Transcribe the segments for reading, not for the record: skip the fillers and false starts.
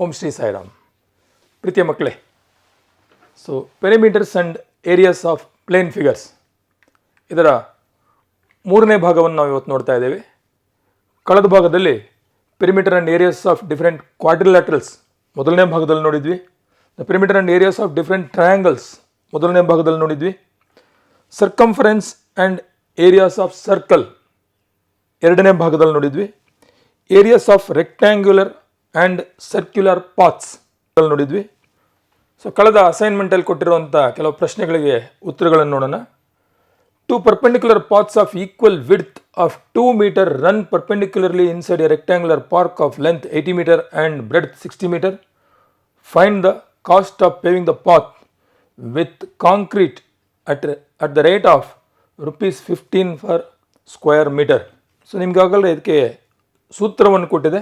ಓಂ ಶ್ರೀ ಸಾಯಿರಾಮ್. ಪ್ರೀತಿಯ ಮಕ್ಕಳೇ, so perimeters and areas of plane figures ಇದರ ಮೂರನೇ ಭಾಗವನ್ನು ನಾವು ಇವತ್ತು ನೋಡ್ತಾ ಇದ್ದೇವೆ. ಕಳೆದ ಭಾಗದಲ್ಲಿ perimeter and areas of different quadrilaterals ಮೊದಲನೇ ಭಾಗದಲ್ಲಿ ನೋಡಿದ್ವಿ. The perimeter and areas of different triangles ಮೊದಲನೇ ಭಾಗದಲ್ಲಿ ನೋಡಿದ್ವಿ. Circumference and areas of circle ಎರಡನೇ ಭಾಗದಲ್ಲಿ ನೋಡಿದ್ವಿ. Areas of rectangular and circular paths ನೋಡಿದ್ವಿ. ಸೊ ಕಳೆದ ಅಸೈನ್ಮೆಂಟಲ್ಲಿ ಕೊಟ್ಟಿರುವಂಥ ಕೆಲವು ಪ್ರಶ್ನೆಗಳಿಗೆ ಉತ್ತರಗಳನ್ನು ನೋಡೋಣ. 2 perpendicular paths of equal width of 2 meter run perpendicularly inside a rectangular park of length 80 meter and breadth 60 meter. Find the cost of paving the path with concrete at the rate of rupees 15 per square meter. So ನಿಮ್ಗಾಗಲೇ ಇದಕ್ಕೆ ಸೂತ್ರವನ್ನು ಕೊಟ್ಟಿದೆ.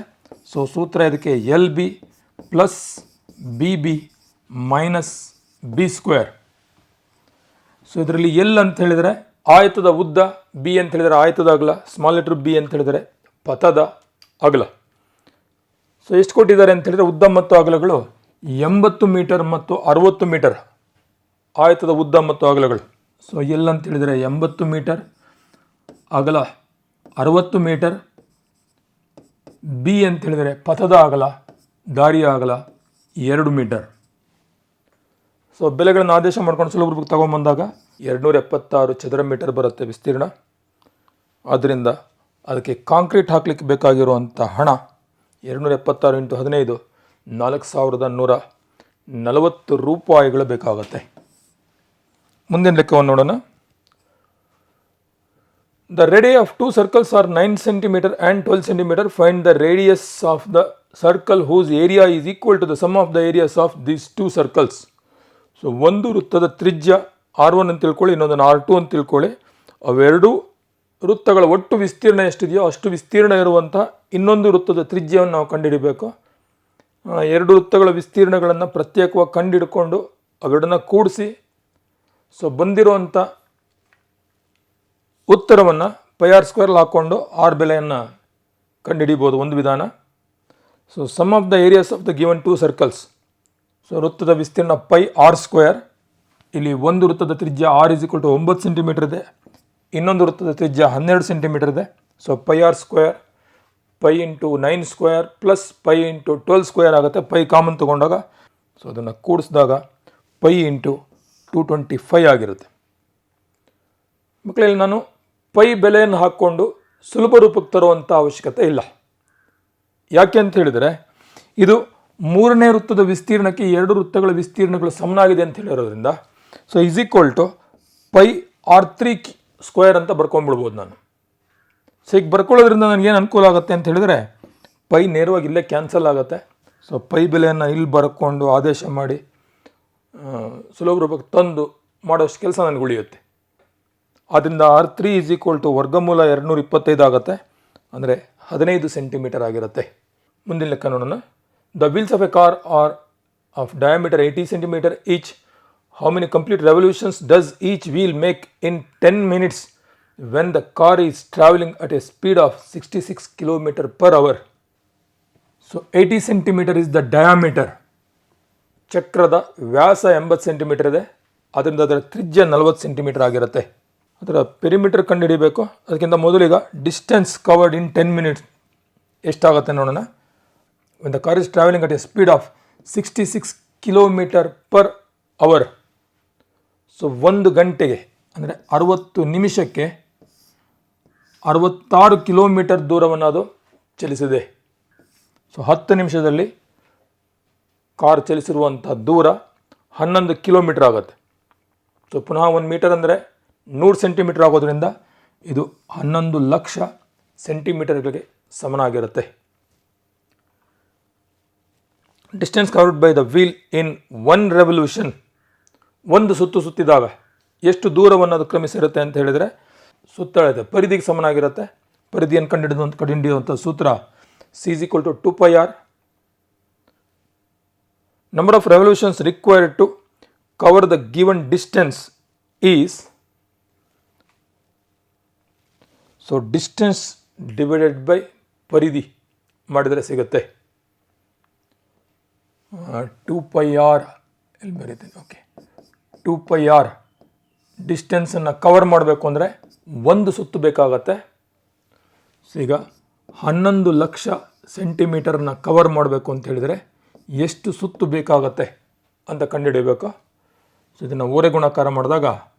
So ಸೂತ್ರ ಇದಕ್ಕೆ LB plus BB minus B square. So ಇದರಲ್ಲಿ L ಅಂತ ಹೇಳಿದರೆ ಆಯತದ ಉದ್ದ, B ಅಂತ ಹೇಳಿದರೆ ಆಯತದ ಅಗಲ, ಸ್ಮಾಲ್ ಲೆಟರ್ B ಅಂತ ಹೇಳಿದರೆ ಪಥದ ಅಗಲ. ಸೊ ಎಷ್ಟು ಕೊಟ್ಟಿದ್ದಾರೆ ಅಂತ ಹೇಳಿದರೆ ಉದ್ದ ಮತ್ತು ಅಗಲಗಳು 80 ಮೀಟರ್ ಮತ್ತು 60 ಮೀಟರ್ ಆಯತದ ಉದ್ದ ಮತ್ತು ಅಗಲಗಳು. ಸೊ L ಅಂತ ಹೇಳಿದರೆ 80 ಮೀಟರ್, ಅಗಲ 60 ಮೀಟರ್. B ಅಂತ ಹೇಳಿದರೆ ಪಥದ ಅಗಲ, ದಾರಿಯ ಅಗಲ 2 ಮೀಟರ್. ಸೊ ಬೆಲೆಗಳನ್ನು ಆದೇಶ ಮಾಡ್ಕೊಂಡು ಸುಲಭ ತಗೊಂಬಂದಾಗ 276 ಚದರ ಮೀಟರ್ ಬರುತ್ತೆ ವಿಸ್ತೀರ್ಣ. ಆದ್ದರಿಂದ ಅದಕ್ಕೆ ಕಾಂಕ್ರೀಟ್ ಹಾಕಲಿಕ್ಕೆ ಬೇಕಾಗಿರುವಂಥ ಹಣ 276 × 15 4140 ರೂಪಾಯಿಗಳು ಬೇಕಾಗುತ್ತೆ. ಮುಂದಿನ ಲೆಕ್ಕವನ್ನು ನೋಡೋಣ. The radii of 2 circles are 9 cm and 12 cm. Find the radius of the circle whose area is equal to the sum of the areas of these 2 circles. So ಒಂದು ವೃತ್ತದ ತ್ರಿಜ್ಯ R1 ಅಂತ ತಿಳ್ಕೊಳ್ಳಿ, ಇನ್ನೊಂದನ್ನು R2 ಅಂತ ತಿಳ್ಕೊಳ್ಳಿ. ಅವೆರಡು ವೃತ್ತಗಳ ಒಟ್ಟು ವಿಸ್ತೀರ್ಣ ಎಷ್ಟಿದೆಯೋ ಅಷ್ಟು ವಿಸ್ತೀರ್ಣ ಇರುವಂಥ ಇನ್ನೊಂದು ವೃತ್ತದ ತ್ರಿಜ್ಯವನ್ನು ನಾವು ಕಂಡುಹಿಡಬೇಕು. ಎರಡು ವೃತ್ತಗಳ ವಿಸ್ತೀರ್ಣಗಳನ್ನು ಪ್ರತ್ಯೇಕವಾಗಿ ಕಂಡುಹಿಡ್ಕೊಂಡು ಅವೆರಡನ್ನ ಕೂಡಿಸಿ ಸೊ ಬಂದಿರುವಂಥ ಉತ್ತರವನ್ನು πr ಸ್ಕ್ವೇರ್ ಹಾಕ್ಕೊಂಡು R ಬೆಲೆಯನ್ನು ಕಂಡುಹಿಡಿಬೋದು ಒಂದು ವಿಧಾನ. So sum of the areas of the given 2 circles. So ವೃತ್ತದ ವಿಸ್ತೀರ್ಣ πr ಸ್ಕ್ವೇರ್. ಇಲ್ಲಿ ಒಂದು ವೃತ್ತದ ತ್ರಿಜ್ಯ R = 9 ಸೆಂಟಿಮೀಟರ್ ಇದೆ, ಇನ್ನೊಂದು ವೃತ್ತದ ತ್ರಿಜ್ಯ 12 ಸೆಂಟಿಮೀಟರ್ ಇದೆ. So πr square π × 9 square plus π × 12 square ಆಗುತ್ತೆ. π ಕಾಮನ್ ತೊಗೊಂಡಾಗ ಸೊ ಅದನ್ನು ಕೂಡಿಸಿದಾಗ π × 225 ಆಗಿರುತ್ತೆ. ಮಕ್ಕಳಲ್ಲಿ ನಾನು π ಬೆಲೆಯನ್ನು ಹಾಕ್ಕೊಂಡು ಸುಲಭ ರೂಪಕ್ಕೆ ತರುವಂಥ ಅವಶ್ಯಕತೆ ಇಲ್ಲ. ಯಾಕೆ ಅಂತ ಹೇಳಿದರೆ ಇದು ಮೂರನೇ ವೃತ್ತದ ವಿಸ್ತೀರ್ಣಕ್ಕೆ ಎರಡು ವೃತ್ತಗಳ ವಿಸ್ತೀರ್ಣಗಳು ಸಮನಾಗಿದೆ ಅಂತ ಹೇಳಿರೋದ್ರಿಂದ ಸೊ = πr3 ಸ್ಕ್ವೇರ್ ಅಂತ ಬರ್ಕೊಂಡ್ಬಿಡ್ಬೋದು ನಾನು. ಸೊ ಈಗ ಬರ್ಕೊಳ್ಳೋದ್ರಿಂದ ನನಗೇನು ಅನುಕೂಲ ಆಗುತ್ತೆ ಅಂತ ಹೇಳಿದರೆ π ನೇರವಾಗಿ ಇಲ್ಲೇ ಕ್ಯಾನ್ಸಲ್ ಆಗುತ್ತೆ. ಸೊ π ಬೆಲೆಯನ್ನು ಇಲ್ಲಿ ಬರ್ಕೊಂಡು ಆದೇಶ ಮಾಡಿ ಸುಲಭ ರೂಪಕ್ಕೆ ತಂದು ಮಾಡೋಷ್ಟು ಕೆಲಸ ನನಗೆ ಉಳಿಯುತ್ತೆ. ಆದ್ದರಿಂದ R3 = ವರ್ಗಮೂಲ 225 ಆಗುತ್ತೆ, ಅಂದರೆ 15 ಸೆಂಟಿಮೀಟರ್ ಆಗಿರುತ್ತೆ. ಮುಂದಿನ ಲೆಕ್ಕ ನೋಡೋಣ. The wheels of a car are of diameter 80 centimetre each. How many complete revolutions does each wheel make in 10 minutes when the car is travelling at a speed of 66 km/h? So 80 centimetre is the diameter. ಚಕ್ರದ ವ್ಯಾಸ 80 centimetre ಇದೆ, ಅದರಿಂದ ಅದರ ತ್ರಿಜ್ಯ 40 centimetre ಆಗಿರುತ್ತೆ. ಅದರ perimeter ಕಂಡುಹಿಡಿಬೇಕು. ಅದಕ್ಕಿಂತ ಮೊದಲಿಗ ಡಿಸ್ಟೆನ್ಸ್ ಕವರ್ಡ್ ಇನ್ 10 minutes ಎಷ್ಟಾಗುತ್ತೆ ನೋಡೋಣ. When the car is travelling at a speed of 66 km/h. So 1 ಗಂಟೆಗೆ ಅಂದರೆ 60 ನಿಮಿಷಕ್ಕೆ 66 ಕಿಲೋಮೀಟರ್ ದೂರವನ್ನು ಅದು ಚಲಿಸಿದೆ. ಸೊ 10 ನಿಮಿಷದಲ್ಲಿ ಕಾರ್ ಚಲಿಸಿರುವಂಥ ದೂರ 11 ಕಿಲೋಮೀಟರ್ ಆಗುತ್ತೆ. ಸೊ ಪುನಃ 1 ಮೀಟರ್ ಅಂದರೆ 100 ಸೆಂಟಿಮೀಟರ್ ಆಗೋದ್ರಿಂದ ಇದು 11 ಲಕ್ಷ ಸೆಂಟಿಮೀಟರ್ಗಳಿಗೆ ಸಮನಾಗಿರುತ್ತೆ. Distance covered by the wheel in 1 revolution. ಒಂದು ಸುತ್ತು ಸುತ್ತಿದಾಗ ಎಷ್ಟು ದೂರವನ್ನು ಅದು ಕ್ರಮಿಸಿರುತ್ತೆ ಅಂತ ಹೇಳಿದರೆ ಸುತ್ತಳತೆ ಪರಿಧಿಗೆ ಸಮನಾಗಿರುತ್ತೆ. ಪರಿಧಿಯನ್ನು ಕಂಡುಹಿಡಿಯುವಂಥ ಸೂತ್ರ C = 2πr. Number of revolutions required to cover the given distance is. So distance divided by ಪರಿಧಿ ಮಾಡಿದರೆ ಸಿಗುತ್ತೆ. 2πr ಇಲ್ಲಿ ಬರೀತೀನಿ. ಓಕೆ, 2πr ಡಿಸ್ಟೆನ್ಸನ್ನು ಕವರ್ ಮಾಡಬೇಕು ಅಂದರೆ ಒಂದು ಸುತ್ತು ಬೇಕಾಗತ್ತೆ. ಸೊ ಈಗ 11 ಲಕ್ಷ ಸೆಂಟಿಮೀಟರ್ನ ಕವರ್ ಮಾಡಬೇಕು ಅಂತ ಹೇಳಿದರೆ ಎಷ್ಟು ಸುತ್ತು ಬೇಕಾಗತ್ತೆ ಅಂತ ಕಂಡುಹಿಡಿಯಬೇಕು. ಸೊ ಇದನ್ನು ಓರೆ ಗುಣಾಕಾರ ಮಾಡಿದಾಗ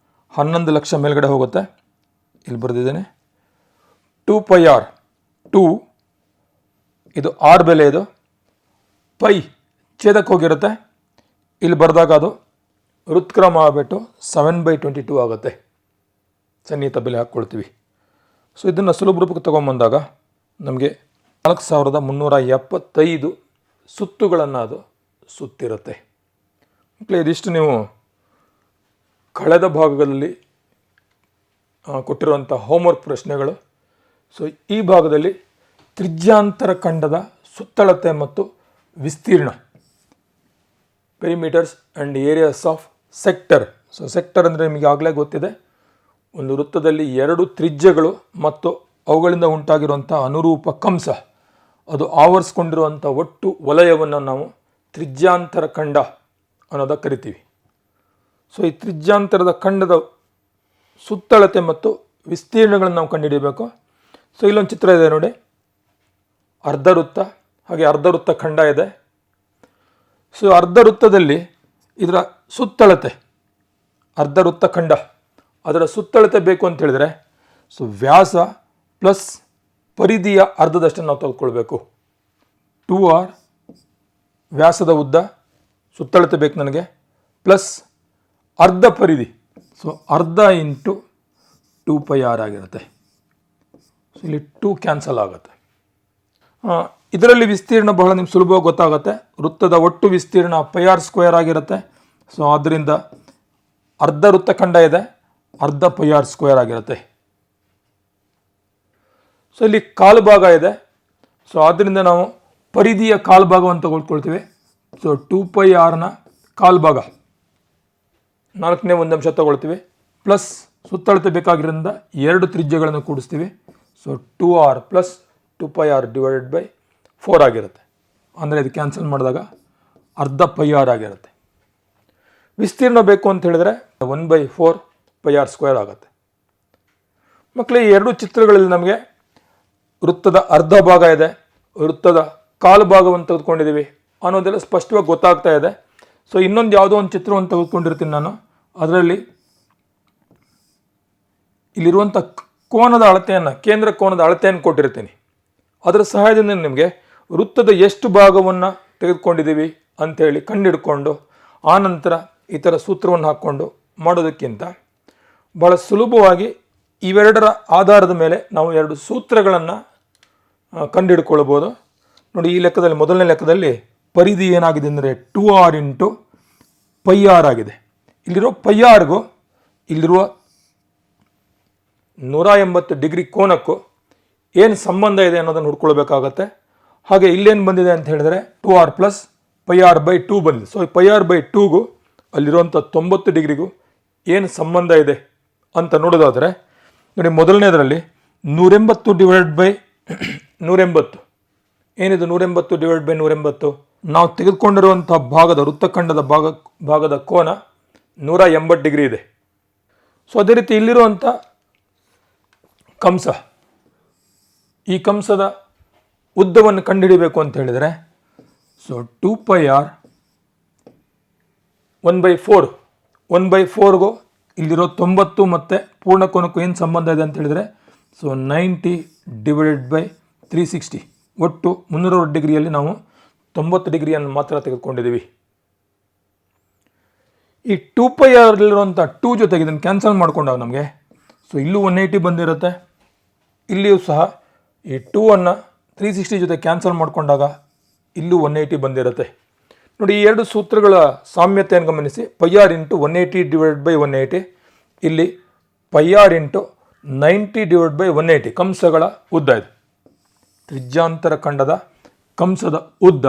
11 ಲಕ್ಷ ಮೇಲ್ಗಡೆ ಹೋಗುತ್ತೆ. ಇಲ್ಲಿ ಬರೆದಿದ್ದೇನೆ 2πr 2 ಇದು ಆರ್ ಬೆಲೆ, ಇದು ಪೈ ಛೇದಕ್ಕೆ ಹೋಗಿರುತ್ತೆ. ಇಲ್ಲಿ ಬರೆದಾಗ ಅದು ವೃತ್ಕ್ರಮ ಆಗಿಬಿಟ್ಟು 7/22 ಆಗುತ್ತೆ. ಸನ್ನಿಹಿತ ಬೆಲೆ ಹಾಕ್ಕೊಳ್ತೀವಿ. ಸೊ ಇದನ್ನು ಸುಲಭ ರೂಪಕ್ಕೆ ತೊಗೊಂಬಂದಾಗ ನಮಗೆ 4375 ಸುತ್ತುಗಳನ್ನು ಅದು ಸುತ್ತಿರುತ್ತೆ. ಮಕ್ಕಳೇ, ಇದಿಷ್ಟು ನೀವು ಕಳೆದ ಭಾಗದಲ್ಲಿ ಕೊಟ್ಟಿರುವಂಥ ಹೋಮ್ವರ್ಕ್ ಪ್ರಶ್ನೆಗಳು. ಸೊ ಈ ಭಾಗದಲ್ಲಿ ತ್ರಿಜ್ಯಾಂತರ ಖಂಡದ ಸುತ್ತಳತೆ ಮತ್ತು ವಿಸ್ತೀರ್ಣ, perimeters and areas of sector. So sector ಅಂದರೆ ನಿಮಗೆ ಆಗಲೇ ಗೊತ್ತಿದೆ, ಒಂದು ವೃತ್ತದಲ್ಲಿ 2 ತ್ರಿಜ್ಯಗಳು ಮತ್ತು ಅವುಗಳಿಂದ ಉಂಟಾಗಿರುವಂಥ ಅನುರೂಪ ಕಂಸ, ಅದು ಆವರಿಸ್ಕೊಂಡಿರುವಂಥ ಒಟ್ಟು ವಲಯವನ್ನು ನಾವು ತ್ರಿಜ್ಯಾಂತರ ಖಂಡ ಅನ್ನೋದ ಕರಿತೀವಿ. ಸೊ ಈ ತ್ರಿಜ್ಯಾಂತರದ ಖಂಡದ ಸುತ್ತಳತೆ ಮತ್ತು ವಿಸ್ತೀರ್ಣಗಳನ್ನು ನಾವು ಕಂಡುಹಿಡಿಯಬೇಕು. ಸೊ ಇಲ್ಲೊಂದು ಚಿತ್ರ ಇದೆ ನೋಡಿ, ಅರ್ಧ ವೃತ್ತ ಹಾಗೆ ಅರ್ಧ ವೃತ್ತ ಖಂಡ ಇದೆ. ಸೊ ಅರ್ಧ ವೃತ್ತದಲ್ಲಿ ಇದರ ಸುತ್ತಳತೆ, ಅರ್ಧ ವೃತ್ತ ಖಂಡ ಅದರ ಸುತ್ತಳತೆ ಬೇಕು ಅಂತ ಹೇಳಿದರೆ ಸೊ ವ್ಯಾಸ ಪ್ಲಸ್ ಪರಿಧಿಯ ಅರ್ಧದಷ್ಟನ್ನು ನಾವು ತೆಗೆದುಕೊಳ್ಬೇಕು. 2r ವ್ಯಾಸದ ಉದ್ದ ಸುತ್ತಳತೆ ಬೇಕು ನನಗೆ, ಪ್ಲಸ್ ಅರ್ಧ ಪರಿಧಿ, ಸೊ ಅರ್ಧ ಇಂಟು 2πr ಆಗಿರುತ್ತೆ. ಸೊ ಇಲ್ಲಿ 2 ಕ್ಯಾನ್ಸಲ್ ಆಗುತ್ತೆ. ಇದರಲ್ಲಿ ವಿಸ್ತೀರ್ಣ ಬಹಳ ನಿಮ್ಗೆ ಸುಲಭವಾಗಿ ಗೊತ್ತಾಗುತ್ತೆ. ವೃತ್ತದ ಒಟ್ಟು ವಿಸ್ತೀರ್ಣ πr² ಆಗಿರುತ್ತೆ. ಸೊ ಆದ್ದರಿಂದ ಅರ್ಧ ವೃತ್ತ ಖಂಡ ಇದೆ, ಅರ್ಧ πr² ಆಗಿರುತ್ತೆ. ಸೊ ಇಲ್ಲಿ ಕಾಲು ಭಾಗ ಇದೆ. ಸೊ ಆದ್ದರಿಂದ ನಾವು ಪರಿಧಿಯ ಕಾಲು ಭಾಗವನ್ನು ತಗೊಳ್ಕೊಳ್ತೀವಿ. ಸೊ 2πrನ ಕಾಲು ಭಾಗ 4ನೇ 1 ಅಂಶ ತಗೊಳ್ತೀವಿ, ಪ್ಲಸ್ ಸುತ್ತಳತೆ ಬೇಕಾಗಿರೋದ್ರಿಂದ 2 ತ್ರಿಜ್ಯಗಳನ್ನು ಕೂಡಿಸ್ತೀವಿ. So 2r plus 2πr divided by 4 ಆಗಿರುತ್ತೆ. ಅಂದರೆ ಇದು ಕ್ಯಾನ್ಸಲ್ ಮಾಡಿದಾಗ ಅರ್ಧ πr ಆಗಿರುತ್ತೆ. ವಿಸ್ತೀರ್ಣ ಬೇಕು ಅಂತ ಹೇಳಿದರೆ 1/4 πr² ಆಗುತ್ತೆ. ಮಕ್ಕಳೇ, ಈ 2 ಚಿತ್ರಗಳಲ್ಲಿ ನಮಗೆ ವೃತ್ತದ ಅರ್ಧ ಭಾಗ ಇದೆ, ವೃತ್ತದ ಕಾಲು ಭಾಗವನ್ನು ತೆಗೆದುಕೊಂಡಿದ್ದೀವಿ ಅನ್ನೋದೆಲ್ಲ ಸ್ಪಷ್ಟವಾಗಿ ಗೊತ್ತಾಗ್ತಾ ಇದೆ. ಸೊ ಇನ್ನೊಂದು ಯಾವುದೋ ಒಂದು ಚಿತ್ರವನ್ನು ತೆಗೆದುಕೊಂಡಿರ್ತೀನಿ ನಾನು. ಅದರಲ್ಲಿ ಇಲ್ಲಿರುವಂಥ ಕೋನದ ಅಳತೆಯನ್ನು, ಕೇಂದ್ರ ಕೋನದ ಅಳತೆಯನ್ನು ಕೊಟ್ಟಿರ್ತೀನಿ. ಅದರ ಸಹಾಯದಿಂದ ನಿಮಗೆ ವೃತ್ತದ ಎಷ್ಟು ಭಾಗವನ್ನು ತೆಗೆದುಕೊಂಡಿದ್ದೀವಿ ಅಂಥೇಳಿ ಕಂಡುಹಿಡ್ಕೊಂಡು ಆನಂತರ ಈ ಥರ ಸೂತ್ರವನ್ನು ಹಾಕ್ಕೊಂಡು ಮಾಡೋದಕ್ಕಿಂತ ಭಾಳ ಸುಲಭವಾಗಿ ಇವೆರಡರ ಆಧಾರದ ಮೇಲೆ ನಾವು 2 ಸೂತ್ರಗಳನ್ನು ಕಂಡುಹಿಡ್ಕೊಳ್ಬೋದು. ನೋಡಿ, ಈ ಲೆಕ್ಕದಲ್ಲಿ ಮೊದಲನೇ ಲೆಕ್ಕದಲ್ಲಿ ಪರಿಧಿ ಏನಾಗಿದೆ ಅಂದರೆ 2r ಇಂಟು πr ಆಗಿದೆ. ಇಲ್ಲಿರೋ πrಗೂ ಇಲ್ಲಿರುವ 180 ಡಿಗ್ರಿ ಕೋನಕ್ಕೂ ಏನು ಸಂಬಂಧ ಇದೆ ಅನ್ನೋದನ್ನು ಹುಡ್ಕೊಳ್ಬೇಕಾಗತ್ತೆ. ಹಾಗೆ ಇಲ್ಲೇನು ಬಂದಿದೆ ಅಂತ ಹೇಳಿದ್ರೆ 2r ಪ್ಲಸ್ πr/2 ಬಂದಿದೆ. ಸೊ πr/2ಗೂ ಅಲ್ಲಿರುವಂಥ 90 ಡಿಗ್ರಿಗೂ ಏನು ಸಂಬಂಧ ಇದೆ ಅಂತ ನೋಡೋದಾದರೆ ನೋಡಿ, ಮೊದಲನೇದರಲ್ಲಿ 180 ಡಿವೈಡೆಡ್ ಬೈ 180 ಏನಿದು 180 ಡಿವೈಡ್ ಬೈ 180, ನಾವು ತೆಗೆದುಕೊಂಡಿರುವಂಥ ಭಾಗದ ವೃತ್ತಖಂಡದ ಭಾಗದ ಕೋನ 180 ಡಿಗ್ರಿ ಇದೆ. ಸೊ ಅದೇ ರೀತಿ ಇಲ್ಲಿರುವಂಥ ಕಂಸ, ಈ ಕಂಸದ ಉದ್ದವನ್ನು ಕಂಡುಹಿಡಿಯಬೇಕು ಅಂತ ಹೇಳಿದರೆ ಸೊ 2πr 1/4ಗೂ ಇಲ್ಲಿರೋ 90 ಮತ್ತು ಪೂರ್ಣ ಕೋನಕ್ಕೂ ಏನು ಸಂಬಂಧ ಇದೆ ಅಂತ ಹೇಳಿದರೆ ಸೊ 90 ಡಿವೈಡೆಡ್ ಬೈ 360, ಒಟ್ಟು 360 ಡಿಗ್ರಿಯಲ್ಲಿ ನಾವು 90 ಡಿಗ್ರಿಯನ್ನು ಮಾತ್ರ ತೆಗೆದುಕೊಂಡಿದ್ದೀವಿ. ಈ 2πrಲ್ಲಿರುವಂಥ 2 ಜೊತೆಗೆ ಇದನ್ನು ಕ್ಯಾನ್ಸಲ್ ಮಾಡಿಕೊಂಡಾಗ ನಮಗೆ ಸೊ ಇಲ್ಲೂ 180 ಬಂದಿರುತ್ತೆ, ಇಲ್ಲಿಯೂ ಸಹ ಈ 2ಅನ್ನು 360 ಜೊತೆ ಕ್ಯಾನ್ಸಲ್ ಮಾಡಿಕೊಂಡಾಗ ಇಲ್ಲೂ 180 ಬಂದಿರುತ್ತೆ. ನೋಡಿ, ಈ 2 ಸೂತ್ರಗಳ ಸಾಮ್ಯತೆಯನ್ನು ಗಮನಿಸಿ. πr ಇಂಟು 180 ಡಿವೈಡೆಡ್ ಬೈ 180, ಇಲ್ಲಿ πr ಇಂಟು 90 ಡಿವೈಡ್ ಬೈ 180 ಕಂಸಗಳ ಉದ್ದ ಇದೆ. ತ್ರಿಜ್ಯಾಂತರ ಖಂಡದ ಕಂಸದ ಉದ್ದ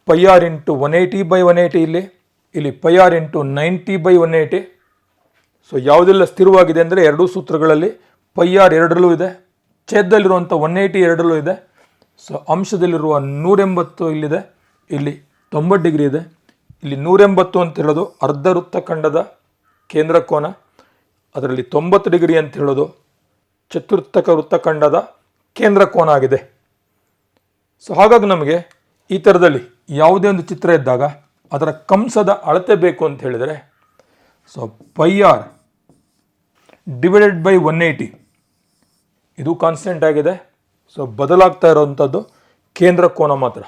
πr ಇಂಟು 180 ಬೈ 180, ಇಲ್ಲಿ πr ಇಂಟು 90 ಬೈ 180. ಸೊ ಯಾವುದೆಲ್ಲ ಸ್ಥಿರವಾಗಿದೆ ಅಂದರೆ 2 ಸೂತ್ರಗಳಲ್ಲಿ πr 2ರಲ್ಲೂ ಇದೆ, ಛೇದದಲ್ಲಿರುವಂಥ 180 2ರಲ್ಲೂ ಇದೆ. ಸೊ ಅಂಶದಲ್ಲಿರುವ 180 ಇಲ್ಲಿದೆ, ಇಲ್ಲಿ 90 ಡಿಗ್ರಿ ಇದೆ. ಇಲ್ಲಿ 180 ಅಂತ ಹೇಳೋದು ಅರ್ಧ ವೃತ್ತಖಂಡದ ಕೇಂದ್ರ ಕೋನ, ಅದರಲ್ಲಿ 90 ಡಿಗ್ರಿ ಅಂತ ಹೇಳೋದು ಚತುರ್ಥಕ ವೃತ್ತಖಂಡದ ಕೇಂದ್ರ ಕೋನ ಆಗಿದೆ. ಸೊ ಹಾಗಾಗಿ ನಮಗೆ ಈ ಥರದಲ್ಲಿ ಯಾವುದೇ ಒಂದು ಚಿತ್ರ ಇದ್ದಾಗ ಅದರ ಕಂಸದ ಅಳತೆ ಬೇಕು ಅಂತ ಹೇಳಿದರೆ so pi r divided by 180 ಇದು ಕಾನ್ಸ್ಟೆಂಟ್ ಆಗಿದೆ. ಸೊ ಬದಲಾಗ್ತಾ ಇರೋವಂಥದ್ದು ಕೇಂದ್ರ ಕೋನ ಮಾತ್ರ.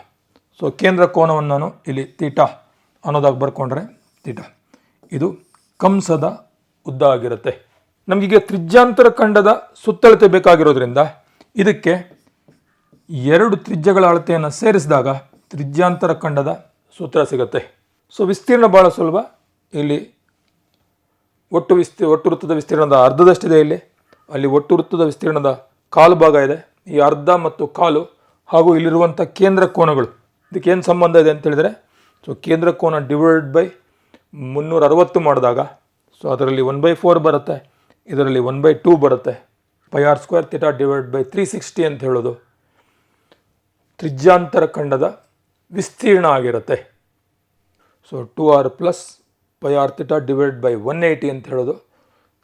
ಸೊ ಕೇಂದ್ರ ಕೋನವನ್ನು ನಾನು ಇಲ್ಲಿ ತೀಟಾ ಅನ್ನೋದಾಗಿ ಬರ್ಕೊಂಡ್ರೆ ತೀಟಾ ಇದು ಕಂಸದ ಉದ್ದ ಆಗಿರುತ್ತೆ. ನಮಗೀಗ ತ್ರಿಜ್ಯಾಂತರ ಖಂಡದ ಸುತ್ತಳತೆ ಬೇಕಾಗಿರೋದ್ರಿಂದ ಇದಕ್ಕೆ ಎರಡು ತ್ರಿಜ್ಯಗಳ ಅಳತೆಯನ್ನು ಸೇರಿಸಿದಾಗ ತ್ರಿಜ್ಯಾಂತರ ಖಂಡದ ಸೂತ್ರ ಸಿಗುತ್ತೆ. ಸೊ ವಿಸ್ತೀರ್ಣ ಭಾಳ ಸುಲಭ. ಇಲ್ಲಿ ಒಟ್ಟು ವೃತ್ತದ ವಿಸ್ತೀರ್ಣದ ಅರ್ಧದಷ್ಟಿದೆ. ಅಲ್ಲಿ ಒಟ್ಟು ವೃತ್ತದ ವಿಸ್ತೀರ್ಣದ ಕಾಲು ಭಾಗ ಇದೆ. ಈ ಅರ್ಧ ಮತ್ತು ಕಾಲು ಹಾಗೂ ಇಲ್ಲಿರುವಂಥ ಕೇಂದ್ರ ಕೋನಗಳು ಇದಕ್ಕೆ ಏನು ಸಂಬಂಧ ಇದೆ ಅಂತ ಹೇಳಿದರೆ ಸೊ ಕೇಂದ್ರ ಕೋನ ಡಿವೈಡ್ ಬೈ 360 ಮಾಡಿದಾಗ ಸೊ ಅದರಲ್ಲಿ 1/4 ಬರುತ್ತೆ, ಇದರಲ್ಲಿ 1/2 ಬರುತ್ತೆ. Pi r square theta divide by 360 ಅಂತ ಹೇಳೋದು ತ್ರಿಜ್ಯಾಂತರ ಖಂಡದ ವಿಸ್ತೀರ್ಣ ಆಗಿರುತ್ತೆ. So 2r plus pi r theta divide by 180 ಅಂತ ಹೇಳೋದು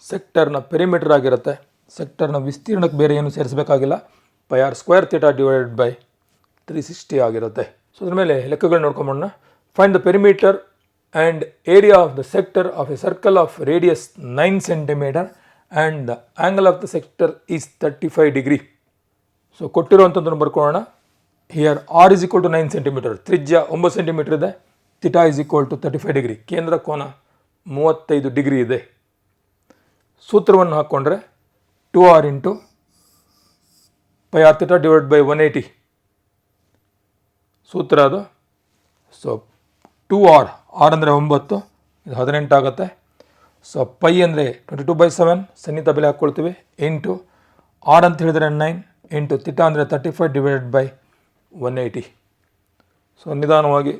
ಸೆಕ್ಟರ್ನ ಪೆರಿಮೀಟರ್ ಆಗಿರುತ್ತೆ. ಸೆಕ್ಟರ್ನ ವಿಸ್ತೀರ್ಣಕ್ಕೆ ಬೇರೆ ಏನು ಸೇರಿಸಬೇಕಾಗಿಲ್ಲ. Pi r square theta divide by 360 ಆಗಿರುತ್ತೆ. ಸೊ ಅದ್ರ ಮೇಲೆ ಲೆಕ್ಕಗಳು ನೋಡ್ಕೊಂಬೋಣ. Find the perimeter and area of the sector of a circle of radius 9 centimetre and the angle of the sector is 35 degree. So ಕೊಟ್ಟಿರುವಂಥದ್ದನ್ನು ಬರ್ಕೊಳ್ಳೋಣ. Here r is equal to 9 centimetre, ತ್ರಿಜ್ಯ 9 centimetre ಇದೆ. Theta is equal to 35 degree, ಕೇಂದ್ರ ಕೋನ 35 degree ಇದೆ. ಸೂತ್ರವನ್ನು ಹಾಕ್ಕೊಂಡ್ರೆ 2r into pi r theta divide by 180 ಸೂತ್ರ ಅದು. ಸೊ 2r, ಆರ್ ಅಂದರೆ 9, ಇದು 18 ಆಗುತ್ತೆ. ಸೊ ಪೈ ಅಂದರೆ 22/7 ಸನ್ನಿಹಿತ ಬೆಲೆ ಹಾಕ್ಕೊಳ್ತೀವಿ, ಇಂಟು ಆರ್ ಅಂತ ಹೇಳಿದರೆ 9 ಇಂಟು ಥೀಟಾ ಅಂದರೆ 35 ಡಿವೈಡೆಡ್ ಬೈ 180. ಸೊ ನಿಧಾನವಾಗಿ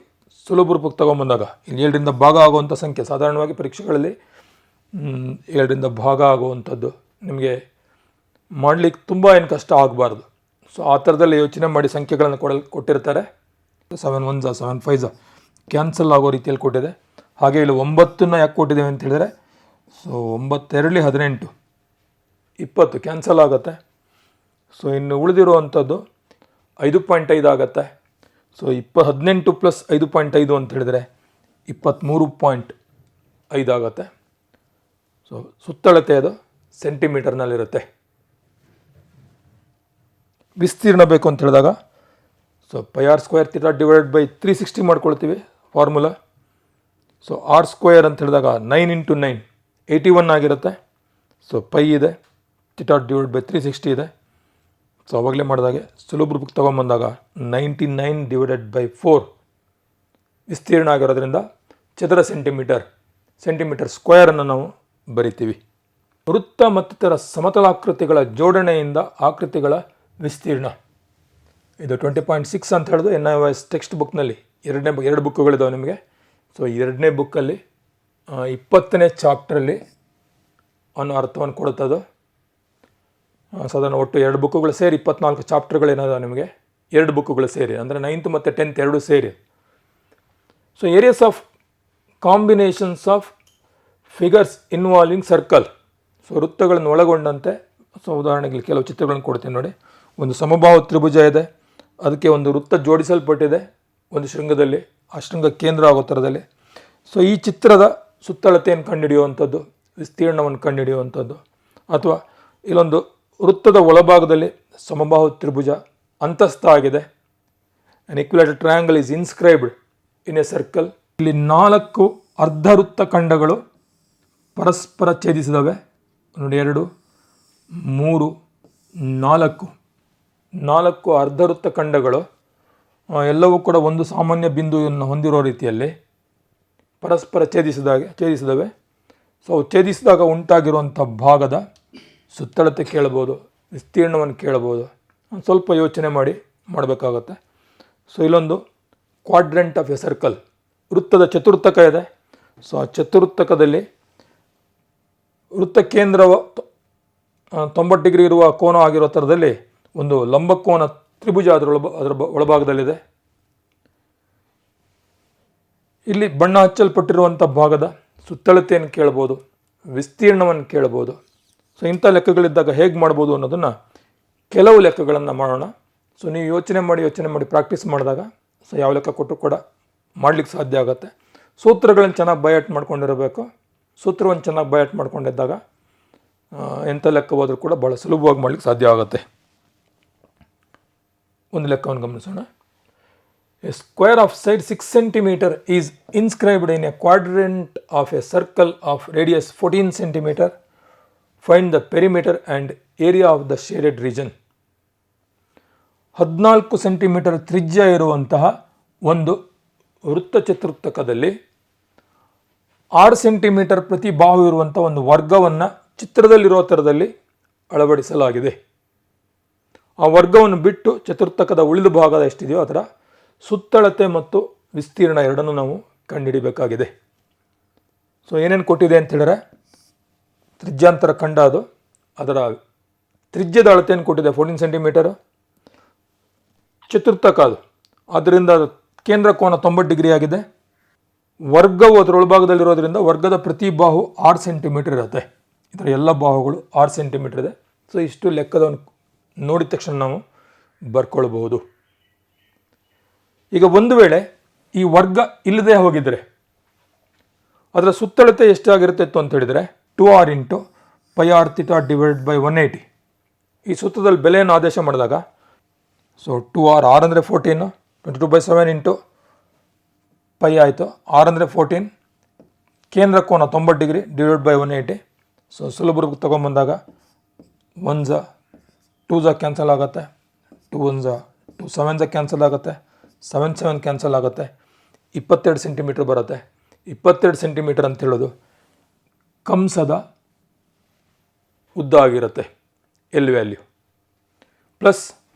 ಸುಲಭ ರೂಪಕ್ಕೆ ತೊಗೊಂಬಂದಾಗ ಇಲ್ಲಿ 7ರಿಂದ ಭಾಗ ಆಗುವಂಥ ಸಂಖ್ಯೆ, ಸಾಧಾರಣವಾಗಿ ಪರೀಕ್ಷೆಗಳಲ್ಲಿ 7ರಿಂದ ಭಾಗ ಆಗುವಂಥದ್ದು ನಿಮಗೆ ಮಾಡಲಿಕ್ಕೆ ತುಂಬ ಏನು ಕಷ್ಟ ಆಗಬಾರ್ದು. ಸೊ ಆ ಥರದಲ್ಲಿ ಯೋಚನೆ ಮಾಡಿ ಸಂಖ್ಯೆಗಳನ್ನು ಕೊಟ್ಟಿರ್ತಾರೆ. 7 1 7 5 ಕ್ಯಾನ್ಸಲ್ ಆಗೋ ರೀತಿಯಲ್ಲಿ ಕೊಟ್ಟಿದೆ. ಹಾಗೆ ಇಲ್ಲಿ 9ನ್ನು ಯಾಕೆ ಕೊಟ್ಟಿದ್ದೇವೆ ಅಂತ ಹೇಳಿದರೆ ಸೊ 9 2 18 20 ಕ್ಯಾನ್ಸಲ್ ಆಗುತ್ತೆ. ಸೊ ಇನ್ನು ಉಳಿದಿರುವಂಥದ್ದು 5.5 ಆಗುತ್ತೆ. ಸೊ 18 ಪ್ಲಸ್ 5.5 ಅಂತ ಹೇಳಿದರೆ 23.5 ಆಗುತ್ತೆ. ಸೊ ಸುತ್ತಳತೆ ಅದು ಸೆಂಟಿಮೀಟರ್ನಲ್ಲಿರುತ್ತೆ. ವಿಸ್ತೀರ್ಣ ಬೇಕು ಅಂತ ಹೇಳಿದಾಗ so pi r square theta divided by 360 ಮಾಡ್ಕೊಳ್ತೀವಿ ಫಾರ್ಮುಲಾ. ಸೊ ಆರ್ ಸ್ಕ್ವೇರ್ ಅಂತ ಹೇಳಿದಾಗ 9 ಇಂಟು 9 81 ಆಗಿರುತ್ತೆ. ಸೊ ಪೈ ಇದೆ, ಥೀಟಾ ಡಿವೈಡ್ ಬೈ 360 ಇದೆ. ಸೊ ಅವಾಗಲೇ ಮಾಡಿದಾಗೆ ಸುಲಭ ರೂಪಕ್ಕೆ ತೊಗೊಂಬಂದಾಗ 99 ಡಿವೈಡೆಡ್ ಬೈ 4 ವಿಸ್ತೀರ್ಣ ಆಗಿರೋದ್ರಿಂದ ಚದರ ಸೆಂಟಿಮೀಟರ್ ಸ್ಕ್ವೇರನ್ನು ನಾವು ಬರಿತೀವಿ. ವೃತ್ತ ಮತ್ತಿತರ ಸಮತಲಾಕೃತಿಗಳ ಜೋಡಣೆಯಿಂದ ಆಕೃತಿಗಳ ವಿಸ್ತೀರ್ಣ ಇದು 20.6 ಅಂತ ಹೇಳೋದು NIOS ಟೆಕ್ಸ್ಟ್ ಬುಕ್ನಲ್ಲಿ. ಎರಡು ಬುಕ್ಕುಗಳಿದ್ದಾವೆ ನಿಮಗೆ. ಸೊ 2ನೇ ಬುಕ್ಕಲ್ಲಿ 20ನೇ ಚಾಪ್ಟ್ರಲ್ಲಿ ಅನ್ನೋ ಅರ್ಥವನ್ನು ಕೊಡುತ್ತದು. ಸಾಧಾರಣ ಒಟ್ಟು 2 ಬುಕ್ಕುಗಳು ಸೇರಿ 24 ಚಾಪ್ಟರ್ಗಳೇನಾದ ನಿಮಗೆ, 2 ಬುಕ್ಕುಗಳು ಸೇರಿ ಅಂದರೆ 9th ಮತ್ತು 10th ಎರಡು ಸೇರಿ. So areas of combinations of figures involving circle. So ವೃತ್ತಗಳನ್ನು ಒಳಗೊಂಡಂತೆ ಸೊ ಉದಾಹರಣೆಗೆ ಕೆಲವು ಚಿತ್ರಗಳನ್ನು ಕೊಡ್ತೀನಿ ನೋಡಿ. ಒಂದು ಸಮಬಾಹು ತ್ರಿಭುಜ ಇದೆ, ಅದಕ್ಕೆ ಒಂದು ವೃತ್ತ ಜೋಡಿಸಲ್ಪಟ್ಟಿದೆ ಒಂದು ಶೃಂಗದಲ್ಲಿ, ಆ ಶೃಂಗ ಕೇಂದ್ರ ಆಗೋ ಥರದಲ್ಲಿ. ಸೊ ಈ ಚಿತ್ರದ ಸುತ್ತಳತೆಯನ್ನು ಕಂಡುಹಿಡಿಯುವಂಥದ್ದು, ವಿಸ್ತೀರ್ಣವನ್ನು ಕಂಡುಹಿಡಿಯುವಂಥದ್ದು, ಅಥವಾ ಇಲ್ಲೊಂದು ವೃತ್ತದ ಒಳಭಾಗದಲ್ಲಿ ಸಮಬಾಹು ತ್ರಿಭುಜ ಅಂತಸ್ಥ ಆಗಿದೆ. An equilateral triangle is inscribed in a circle. ಇಲ್ಲಿ 4 ಅರ್ಧ ವೃತ್ತ ಖಂಡಗಳು ಪರಸ್ಪರ ಛೇದಿಸಿದವೆ ನೋಡಿ. 2 3 4 ಅರ್ಧ ವೃತ್ತ ಖಂಡಗಳು ಎಲ್ಲವೂ ಕೂಡ ಒಂದು ಸಾಮಾನ್ಯ ಬಿಂದುವನ್ನು ಹೊಂದಿರೋ ರೀತಿಯಲ್ಲಿ ಪರಸ್ಪರ ಛೇದಿಸಿದವೆ. ಸೊ ಛೇದಿಸಿದಾಗ ಉಂಟಾಗಿರುವಂಥ ಭಾಗದ ಸುತ್ತಳತೆ ಕೇಳ್ಬೋದು, ವಿಸ್ತೀರ್ಣವನ್ನು ಕೇಳ್ಬೋದು. ಸ್ವಲ್ಪ ಯೋಚನೆ ಮಾಡಬೇಕಾಗತ್ತೆ. ಸೊ ಇಲ್ಲೊಂದು ಕ್ವಾಡ್ರೆಂಟ್ ಆಫ್ ಎ ಸರ್ಕಲ್, ವೃತ್ತದ ಚತುರ್ಥಕ ಇದೆ. ಸೊ ಆ ಚತುರ್ಥಕದಲ್ಲಿ ವೃತ್ತ ಕೇಂದ್ರವ 90 ಡಿಗ್ರಿ ಇರುವ ಕೋನ ಆಗಿರೋ ಥರದಲ್ಲಿ ಒಂದು ಲಂಬಕೋನ ತ್ರಿಭುಜ ಅದರ ಒಳಭಾಗದಲ್ಲಿದೆ. ಇಲ್ಲಿ ಬಣ್ಣ ಹಚ್ಚಲ್ಪಟ್ಟಿರುವಂಥ ಭಾಗದ ಸುತ್ತಳತೆಯನ್ನು ಕೇಳ್ಬೋದು, ವಿಸ್ತೀರ್ಣವನ್ನು ಕೇಳ್ಬೋದು. ಸೊ ಇಂಥ ಲೆಕ್ಕಗಳಿದ್ದಾಗ ಹೇಗೆ ಮಾಡ್ಬೋದು ಅನ್ನೋದನ್ನು ಕೆಲವು ಲೆಕ್ಕಗಳನ್ನು ಮಾಡೋಣ. ಸೊ ನೀವು ಯೋಚನೆ ಮಾಡಿ ಪ್ರಾಕ್ಟೀಸ್ ಮಾಡಿದಾಗ ಸೊ ಯಾವ ಲೆಕ್ಕ ಕೊಟ್ಟರು ಕೂಡ ಮಾಡಲಿಕ್ಕೆ ಸಾಧ್ಯ ಆಗುತ್ತೆ. ಸೂತ್ರಗಳನ್ನು ಚೆನ್ನಾಗಿ ಬೈಹರ್ಟ್ ಮಾಡ್ಕೊಂಡಿರಬೇಕು. ಸೂತ್ರವನ್ನು ಚೆನ್ನಾಗಿ ಬೈಹರ್ಟ್ ಮಾಡ್ಕೊಂಡಿದ್ದಾಗ ಎಂಥ ಲೆಕ್ಕ ಹೋದರೂ ಕೂಡ ಭಾಳ ಸುಲಭವಾಗಿ ಮಾಡಲಿಕ್ಕೆ ಸಾಧ್ಯ ಆಗುತ್ತೆ. ಒಂದು ಲೆಕ್ಕವನ್ನು ಗಮನಿಸೋಣ. A square of side 6 cm is inscribed in a quadrant of a circle of radius 14 cm. Find the perimeter and area of the shaded region. 14 centimetre ತ್ರಿಜ್ಯ ಇರುವಂತಹ ಒಂದು ವೃತ್ತಚತುರ್ಥಕದಲ್ಲಿ 6 ಸೆಂಟಿಮೀಟರ್ ಪ್ರತಿ ಬಾಹು ಇರುವಂಥ ಒಂದು ವರ್ಗವನ್ನು ಚಿತ್ರದಲ್ಲಿರೋ ಥರದಲ್ಲಿ ಅಳವಡಿಸಲಾಗಿದೆ. ಆ ವರ್ಗವನ್ನು ಬಿಟ್ಟು ಚತುರ್ಥಕದ ಉಳಿದ ಭಾಗದ ಎಷ್ಟಿದೆಯೋ ಅದರ ಸುತ್ತಳತೆ ಮತ್ತು ವಿಸ್ತೀರ್ಣ ಎರಡನ್ನೂ ನಾವು ಕಂಡುಹಿಡಿಬೇಕಾಗಿದೆ. ಸೊ ಏನೇನು ಕೊಟ್ಟಿದೆ ಅಂತ ಹೇಳಿದ್ರೆ ತ್ರಿಜ್ಯಾಂತರ ಖಂಡ ಅದು, ಅದರ ತ್ರಿಜ್ಯದ ಅಳತೆಯನ್ನು ಕೊಟ್ಟಿದೆ 14 ಸೆಂಟಿಮೀಟರು. ಚತುರ್ಥಕ ಅದು, ಆದ್ದರಿಂದ ಕೇಂದ್ರ ಕೋನ 90 ಡಿಗ್ರಿ ಆಗಿದೆ. ವರ್ಗವು ಅದರ ಒಳಭಾಗದಲ್ಲಿರೋದ್ರಿಂದ ವರ್ಗದ ಪ್ರತಿ ಬಾಹು 6 ಸೆಂಟಿಮೀಟರ್ ಇರುತ್ತೆ. ಇದರ ಎಲ್ಲ ಬಾಹುಗಳು 6 ಸೆಂಟಿಮೀಟರ್ ಇದೆ. ಸೊ ಇಷ್ಟು ಲೆಕ್ಕದವನ್ನು ನೋಡಿದ ತಕ್ಷಣ ನಾವು ಬರ್ಕೊಳ್ಬಹುದು. ಈಗ ಒಂದು ವೇಳೆ ಈ ವರ್ಗ ಇಲ್ಲದೆ ಹೋಗಿದ್ರೆ ಅದರ ಸುತ್ತಳತೆ ಎಷ್ಟಾಗಿರುತ್ತೆ ಅಂತ ಹೇಳಿದರೆ 2r into πr θ divide by 180. ಈ ಸೂತ್ರದಲ್ಲಿ ಬೆಲೆಯನ್ನು ಆದೇಶ ಮಾಡಿದಾಗ ಸೊ 2r, r ಅಂದರೆ 14, 22/7 ಇಂಟು ಪೈ ಆಯಿತು. r ಅಂದರೆ 14, ಕೇಂದ್ರ ಕೋನ 90 ಡಿಗ್ರಿ ಡಿವೈಡ್ ಬೈ 180. ಸೊ ಸುಲಭರಿಗೆ ತೊಗೊಂಬಂದಾಗ 1 2 ಕ್ಯಾನ್ಸಲ್ ಆಗುತ್ತೆ, 2 1 2 7 ಕ್ಯಾನ್ಸಲ್ ಆಗುತ್ತೆ, 7 ಕ್ಯಾನ್ಸಲ್ ಆಗುತ್ತೆ, 22 ಸೆಂಟಿಮೀಟ್ರ್ ಬರುತ್ತೆ. 22 ಸೆಂಟಿಮೀಟರ್ ಅಂತ ಹೇಳೋದು ಕಂಸದ ಉದ್ದ ಆಗಿರುತ್ತೆ, ಎಲ್ ವ್ಯಾಲ್ಯೂ ಪ್ಲಸ್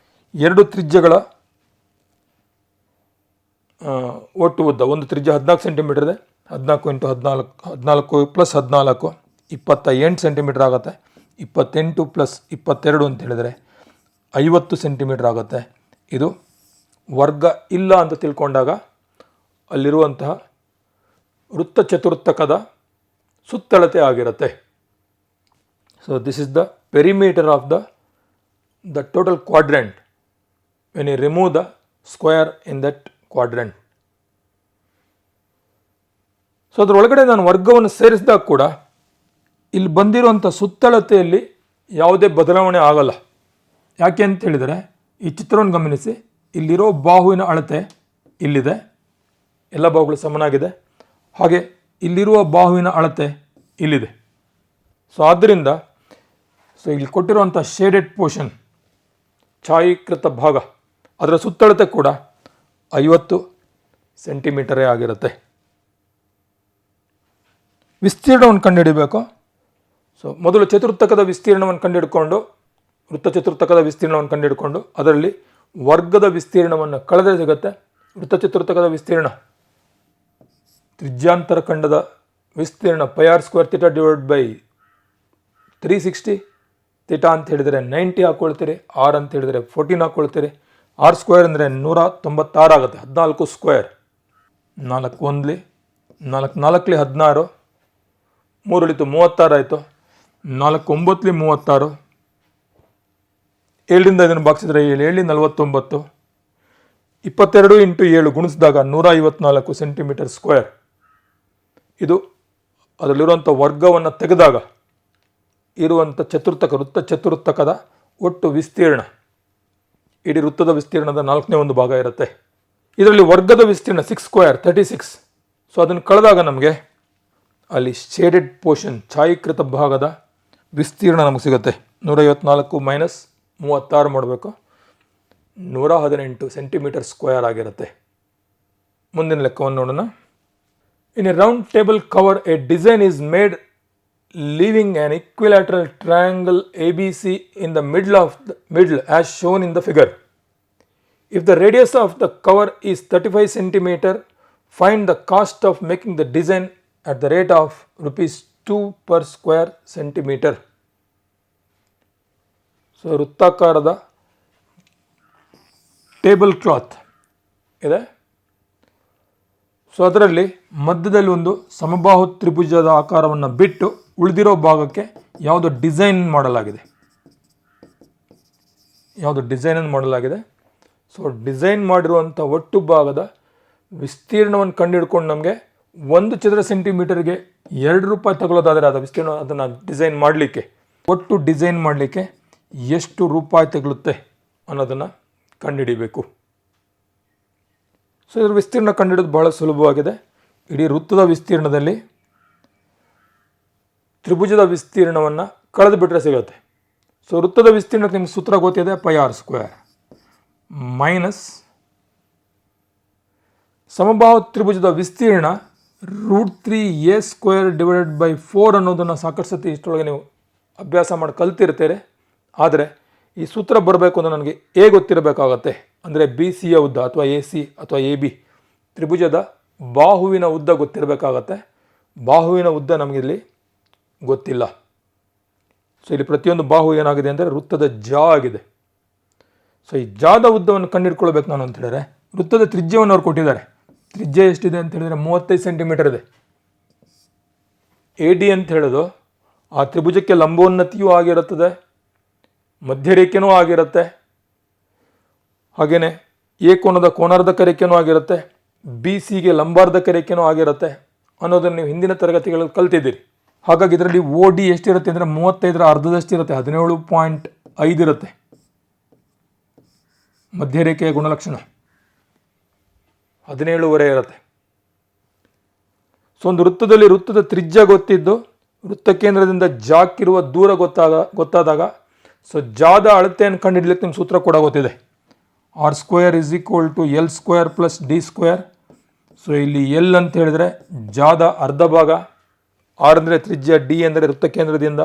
ಎರಡು ತ್ರಿಜ್ಯಗಳ ಒಟ್ಟು ಉದ್ದ. ಒಂದು ತ್ರಿಜ್ಯ 14 ಸೆಂಟಿಮೀಟರ್ ಇದೆ, 14 ಇಂಟು 14 ಪ್ಲಸ್ 14 28 ಸೆಂಟಿಮೀಟರ್ ಆಗುತ್ತೆ. 28 ಪ್ಲಸ್ 22 ಅಂತ ಹೇಳಿದರೆ 50 ಸೆಂಟಿಮೀಟರ್ ಆಗುತ್ತೆ. ಇದು ವರ್ಗ ಇಲ್ಲ ಅಂತ ತಿಳ್ಕೊಂಡಾಗ ಅಲ್ಲಿರುವಂತಹ ವೃತ್ತ ಚತುರ್ಥಕದ ಸುತ್ತಳತೆ ಆಗಿರುತ್ತೆ. So this is the perimeter of the total quadrant when you remove the square in that quadrant. So ಅದರೊಳಗಡೆ ನಾನು ವರ್ಗವನ್ನು ಸೇರಿಸಿದಾಗ ಕೂಡ ಇಲ್ಲಿ ಬಂದಿರುವಂಥ ಸುತ್ತಳತೆಯಲ್ಲಿ ಯಾವುದೇ ಬದಲಾವಣೆ ಆಗಲ್ಲ. ಯಾಕೆ ಅಂತ ಹೇಳಿದರೆ ಈ ಚಿತ್ರವನ್ನು ಗಮನಿಸಿ, ಇಲ್ಲಿರೋ ಬಾಹುವಿನ ಅಳತೆ ಇಲ್ಲಿದೆ, ಎಲ್ಲ ಬಾಹುಗಳು ಸಮನಾಗಿದೆ. ಹಾಗೆ ಇಲ್ಲಿರುವ ಬಾಹುವಿನ ಅಳತೆ ಇಲ್ಲಿದೆ. ಸೊ ಆದ್ದರಿಂದ ಇಲ್ಲಿ ಕೊಟ್ಟಿರುವಂಥ ಶೇಡೆಡ್ ಪೋರ್ಷನ್, ಛಾಯೀಕೃತ ಭಾಗ, ಅದರ ಸುತ್ತಳತೆ ಕೂಡ 50 ಸೆಂಟಿಮೀಟರೇ ಆಗಿರುತ್ತೆ. ವಿಸ್ತೀರ್ಣವನ್ನು ಕಂಡುಹಿಡಬೇಕು. ಸೊ ಮೊದಲು ಚತುರ್ಥಕದ ವಿಸ್ತೀರ್ಣವನ್ನು ಕಂಡುಹಿಡ್ಕೊಂಡು, ವೃತ್ತ ಚತುರ್ಥಕದ ವಿಸ್ತೀರ್ಣವನ್ನು ಕಂಡುಹಿಡ್ಕೊಂಡು ಅದರಲ್ಲಿ ವರ್ಗದ ವಿಸ್ತೀರ್ಣವನ್ನು ಕಳೆದರೆ ಸಿಗುತ್ತೆ ವೃತ್ತ ಚತುರ್ಥಕದ ವಿಸ್ತೀರ್ಣ. ತ್ರಿಜ್ಯಾಂತರ ಖಂಡದ ವಿಸ್ತೀರ್ಣ πr² θ ಡಿವೈಡ್ ಬೈ 360. θ ಅಂತ ಹೇಳಿದರೆ 90 ಹಾಕ್ಕೊಳ್ತೀರಿ, r ಅಂತ ಹೇಳಿದರೆ 14 ಹಾಕ್ಕೊಳ್ತೀರಿ. r² ಅಂದರೆ 196 ಆಗುತ್ತೆ. 14 ಸ್ಕ್ವೇರ್, 4 1 4 4 16, 3 ಉಳಿತು 36 ಆಯಿತು, 4 9 36, 7ರಿಂದ ಇದನ್ನು ಭಾಗಿಸಿದ್ರೆ 7 49, 22 ಇಂಟು 7 ಗುಣಿಸಿದಾಗ 154 ಸೆಂಟಿಮೀಟರ್ ಸ್ಕ್ವೇರ್. ಇದು ಅದರಲ್ಲಿರುವಂಥ ವರ್ಗವನ್ನು ತೆಗೆದಾಗ ಇರುವಂಥ ಚತುರ್ಥಕ, ವೃತ್ತ ಚತುರ್ಥಕದ ಒಟ್ಟು ವಿಸ್ತೀರ್ಣ, ಇಡೀ ವೃತ್ತದ ವಿಸ್ತೀರ್ಣದ 4ನೇ ಭಾಗ ಇರುತ್ತೆ. ಇದರಲ್ಲಿ ವರ್ಗದ ವಿಸ್ತೀರ್ಣ 6 ಸ್ಕ್ವೇರ್ 36. ಸೊ ಅದನ್ನು ಕಳೆದಾಗ ನಮಗೆ ಅಲ್ಲಿ ಶೇಡೆಡ್ ಪೋರ್ಷನ್, ಛಾಯೀಕೃತ ಭಾಗದ ವಿಸ್ತೀರ್ಣ ನಮಗೆ ಸಿಗುತ್ತೆ. 154 ಮೈನಸ್ 36 ಮಾಡಬೇಕು, 118 ಸೆಂಟಿಮೀಟರ್ ಸ್ಕ್ವೇರ್ ಆಗಿರುತ್ತೆ. ಮುಂದಿನ ಲೆಕ್ಕವನ್ನು ನೋಡೋಣ. In a round table cover A design is made leaving an equilateral triangle ABC in the middle as shown in the figure. If the radius of the cover is 35 centimeter, find the cost of making the design at the rate of ₹2 per square centimeter. So ವೃತ್ತಾಕಾರದ table cloth ಇದೆ. So ಅದರಲ್ಲಿ ಮಧ್ಯದಲ್ಲಿ ಒಂದು ಸಮಬಾಹು ತ್ರಿಭುಜದ ಆಕಾರವನ್ನು ಬಿಟ್ಟು ಉಳಿದಿರೋ ಭಾಗಕ್ಕೆ ಯಾವುದು ಡಿಸೈನನ್ನು ಮಾಡಲಾಗಿದೆ. ಸೊ ಡಿಸೈನ್ ಮಾಡಿರುವಂಥ ಒಟ್ಟು ಭಾಗದ ವಿಸ್ತೀರ್ಣವನ್ನು ಕಂಡುಹಿಡ್ಕೊಂಡು ನಮಗೆ 1 ಚದರ ಸೆಂಟಿಮೀಟರ್ಗೆ ₹2 ತಗೊಳ್ಳೋದಾದರೆ ಅದು ವಿಸ್ತೀರ್ಣ, ಅದನ್ನು ಡಿಸೈನ್ ಮಾಡಲಿಕ್ಕೆ, ಒಟ್ಟು ಡಿಸೈನ್ ಮಾಡಲಿಕ್ಕೆ ಎಷ್ಟು ರೂಪಾಯಿ ತಗೊಳುತ್ತೆ ಅನ್ನೋದನ್ನು ಕಂಡುಹಿಡಿಬೇಕು. ಸೊ ಇದರ ವಿಸ್ತೀರ್ಣ ಕಂಡುಹಿಡಿದು ಬಹಳ ಸುಲಭವಾಗಿದೆ. ಇಡೀ ವೃತ್ತದ ವಿಸ್ತೀರ್ಣದಲ್ಲಿ ತ್ರಿಭುಜದ ವಿಸ್ತೀರ್ಣವನ್ನು ಕಳೆದು ಬಿಟ್ಟರೆ ಸಿಗುತ್ತೆ. ಸೊ ವೃತ್ತದ ವಿಸ್ತೀರ್ಣಕ್ಕೆ ನಿಮ್ಗೆ ಸೂತ್ರ ಗೊತ್ತಿದೆ, πr² ಮೈನಸ್ ಸಮಬಾಹು ತ್ರಿಭುಜದ ವಿಸ್ತೀರ್ಣ √3a² / 4 ಅನ್ನೋದನ್ನು ಸಾಕಷ್ಟು ಸತಿ ಇಷ್ಟರೊಳಗೆ ನೀವು ಅಭ್ಯಾಸ ಮಾಡಿ ಕಲ್ತಿರ್ತೀರಿ. ಆದರೆ ಈ ಸೂತ್ರ ಬರಬೇಕು ಅಂದರೆ ನನಗೆ ಗೊತ್ತಿರಬೇಕಾಗತ್ತೆ, ಅಂದರೆ BCಯ ಉದ್ದ ಅಥವಾ AC ಅಥವಾ AB ತ್ರಿಭುಜದ ಬಾಹುವಿನ ಉದ್ದ ಗೊತ್ತಿರಬೇಕಾಗತ್ತೆ. ಬಾಹುವಿನ ಉದ್ದ ನಮಗಿಲ್ಲಿ ಗೊತ್ತಿಲ್ಲ. ಸೊ ಇಲ್ಲಿ ಪ್ರತಿಯೊಂದು ಬಾಹು ಏನಾಗಿದೆ ಅಂದರೆ ವೃತ್ತದ ಜಾ ಆಗಿದೆ. ಸೊ ಈ ಜಾದ ಉದ್ದವನ್ನು ಕಂಡುಹಿಡ್ಕೊಳ್ಬೇಕು ನಾನು ಅಂತ ಹೇಳಿದ್ರೆ, ವೃತ್ತದ ತ್ರಿಜ್ಯವನ್ನು ಅವ್ರು ಕೊಟ್ಟಿದ್ದಾರೆ. ತ್ರಿಜ್ಯ ಎಷ್ಟಿದೆ ಅಂತ ಹೇಳಿದರೆ 35 ಸೆಂಟಿಮೀಟರ್ ಇದೆ. AD ಅಂತ ಹೇಳೋದು ಆ ತ್ರಿಭುಜಕ್ಕೆ ಲಂಬೋನ್ನತಿಯೂ ಆಗಿರುತ್ತದೆ, ಮಧ್ಯರೇಖೆನೂ ಆಗಿರುತ್ತೆ, ಹಾಗೆಯೇ ಎ ಕೋನದ ಕೋನಾರ್ಧಕ ರೇಖೆನೂ ಆಗಿರುತ್ತೆ, BCಗೆ ಲಂಬಾರ್ಧಕ ರೇಖೆನೂ ಆಗಿರುತ್ತೆ ಅನ್ನೋದನ್ನು ನೀವು ಹಿಂದಿನ ತರಗತಿಗಳಲ್ಲಿ ಕಲ್ತಿದ್ದೀರಿ. ಹಾಗಾಗಿ ಇದರಲ್ಲಿ OD ಎಷ್ಟಿರುತ್ತೆ ಅಂದರೆ 35ರ ಅರ್ಧದಷ್ಟು ಇರುತ್ತೆ, 17.5 ಇರುತ್ತೆ ಮಧ್ಯರೇಖೆಯ ಗುಣಲಕ್ಷಣ, 17.5 ಇರುತ್ತೆ. ಸೊ ಒಂದು ವೃತ್ತದಲ್ಲಿ ವೃತ್ತದ ತ್ರಿಜ್ಯ ಗೊತ್ತಿದ್ದು ವೃತ್ತ ಕೇಂದ್ರದಿಂದ ಜಾಕ್ಕಿರುವ ದೂರ ಗೊತ್ತಾದಾಗ ಸೊ ಜಾದ ಅಳತೆಯನ್ನು ಕಂಡುಹಿಡಲಿಕ್ಕೆ ನಿಮ್ಮ ಸೂತ್ರ ಕೂಡ ಗೊತ್ತಿದೆ, R² = L² + D². ಸೊ ಇಲ್ಲಿ L ಅಂತ ಹೇಳಿದ್ರೆ ಜಾದ ಅರ್ಧ ಭಾಗ, R ಅಂದರೆ ತ್ರಿಜ್ಯ, D ಅಂದರೆ ವೃತ್ತ ಕೇಂದ್ರದಿಂದ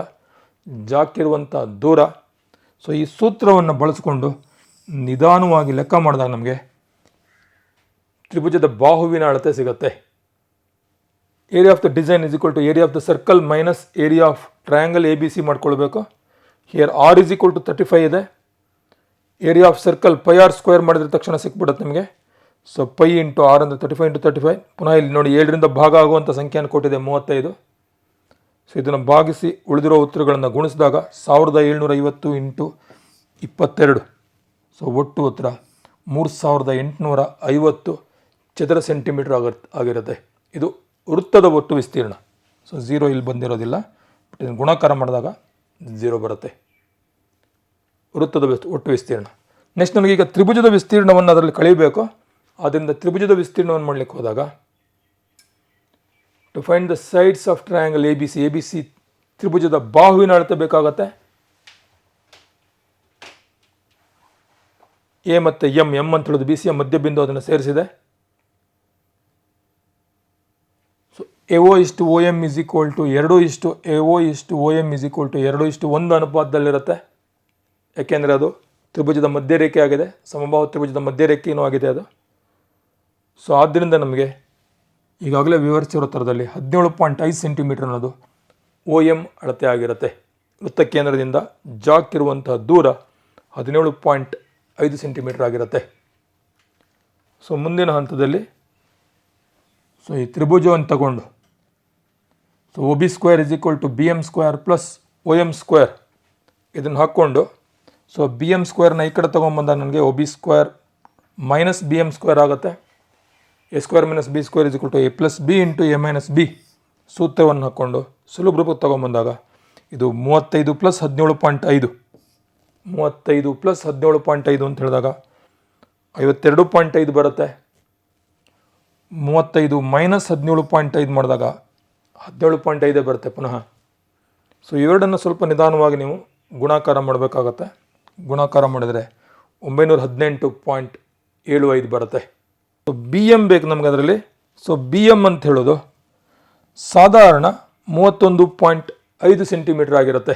ಜಾಕ್ಕಿರುವಂಥ ದೂರ. ಸೊ ಈ ಸೂತ್ರವನ್ನು ಬಳಸಿಕೊಂಡು ನಿಧಾನವಾಗಿ ಲೆಕ್ಕ ಮಾಡಿದಾಗ ನಮಗೆ ತ್ರಿಭುಜದ ಬಾಹುವಿನ ಅಳತೆ ಸಿಗುತ್ತೆ. Area of the design = area of the circle minus area of triangle ABC ಮಾಡ್ಕೊಳ್ಬೇಕು. ಹಿಯರ್ R = 35 ಇದೆ. ಏರಿಯಾ ಆಫ್ ಸರ್ಕಲ್ πr² ಮಾಡಿದ್ರೆ ತಕ್ಷಣ ಸಿಕ್ಬಿಡುತ್ತೆ ನಿಮಗೆ. ಸೊ π × R ಅಂದರೆ 35 × 35. ಪುನಃ ಇಲ್ಲಿ ನೋಡಿ 7ರಿಂದ ಭಾಗ ಆಗುವಂಥ ಸಂಖ್ಯೆಯನ್ನು ಕೊಟ್ಟಿದೆ 35. ಸೊ ಇದನ್ನು ಭಾಗಿಸಿ ಉಳಿದಿರೋ ಉತ್ತರಗಳನ್ನು ಗುಣಿಸಿದಾಗ 1750 × 22. ಸೊ ಒಟ್ಟು ಉತ್ತರ 3850 ಚದರ ಸೆಂಟಿಮೀಟರ್ ಆಗಿರುತ್ತೆ. ಇದು ವೃತ್ತದ ಒಟ್ಟು ವಿಸ್ತೀರ್ಣ. ಸೊ 0 ಇಲ್ಲಿ ಬಂದಿರೋದಿಲ್ಲ, ಬಟ್ ಇದನ್ನು ಗುಣಾಕಾರ ಮಾಡಿದಾಗ 0 ಬರುತ್ತೆ ವೃತ್ತದ ಒಟ್ಟು ವಿಸ್ತೀರ್ಣ. ನೆಕ್ಸ್ಟ್ ನನಗೀಗ ತ್ರಿಭುಜದ ವಿಸ್ತೀರ್ಣವನ್ನು ಅದರಲ್ಲಿ ಕಳೀಬೇಕು. ಆದ್ದರಿಂದ ತ್ರಿಭುಜದ ವಿಸ್ತೀರ್ಣವನ್ನು ಮಾಡಲಿಕ್ಕೆ ಹೋದಾಗ to find the sides of triangle ABC ತ್ರಿಭುಜದ ಬಾಹುವಿನ ಅಳತೆ ಬೇಕಾಗತ್ತೆ. ಎ ಮತ್ತು ಎಮ್ ಅಂತ ಹೇಳೋದು BCಯ ಮಧ್ಯಬಿಂದು, ಅದನ್ನು ಸೇರಿಸಿದೆ. ಸೊ AO = OM = 2:1 ಅನುಪಾತದಲ್ಲಿರುತ್ತೆ. ಯಾಕೆಂದರೆ ಅದು ತ್ರಿಭುಜದ ಮಧ್ಯರೇಖೆ ಆಗಿದೆ, ಸಮಬಾಹು ತ್ರಿಭುಜದ ಮಧ್ಯರೇಖೆಯೂ ಆಗಿದೆ ಅದು. ಸೊ ಆದ್ದರಿಂದ ನಮಗೆ ಈಗಾಗಲೇ ವಿವರಿಸಿರೋ ಥರದಲ್ಲಿ 17.5 ಸೆಂಟಿಮೀಟರ್ ಅನ್ನೋದು OM ಅಳತೆ ಆಗಿರುತ್ತೆ. ವೃತ್ತ ಕೇಂದ್ರದಿಂದ ಜಾಕ್ಕಿರುವಂಥ ದೂರ 17.5 ಸೆಂಟಿಮೀಟರ್ ಆಗಿರುತ್ತೆ. ಸೊ ಮುಂದಿನ ಹಂತದಲ್ಲಿ ಸೊ ಈ ತ್ರಿಭುಜವನ್ನು ತಗೊಂಡು ಸೊ OB² = BM² + OM² ಇದನ್ನು ಹಾಕ್ಕೊಂಡು ಸೊ BM² ಈ ಕಡೆ ತೊಗೊಂಬಂದಾಗ ನನಗೆ OB² - BM² ಆಗುತ್ತೆ. A² - B² = A + B × A - B ಸೂತ್ರವನ್ನು ಹಾಕ್ಕೊಂಡು ಸುಲಭ ರೂಪಕ್ಕೆ ತೊಗೊಂಬಂದಾಗ ಇದು 35 + 17.5 35 + 17.5 ಅಂತ ಹೇಳಿದಾಗ 52.5 ಬರುತ್ತೆ. 35 - 17.5 ಮಾಡಿದಾಗ 17.5 ಬರುತ್ತೆ ಪುನಃ. ಸೊ ಇವೆರಡನ್ನು ಸ್ವಲ್ಪ ನಿಧಾನವಾಗಿ ನೀವು ಗುಣಾಕಾರ ಮಾಡಬೇಕಾಗತ್ತೆ. ಗುಣಾಕಾರ ಮಾಡಿದರೆ 918.75 ಬರುತ್ತೆ. ಸೊ BM ಬೇಕು ನಮಗೆ ಅದರಲ್ಲಿ. ಸೊ BM ಅಂತ ಹೇಳೋದು ಸಾಧಾರಣ 31.5 ಸೆಂಟಿಮೀಟರ್ ಆಗಿರುತ್ತೆ.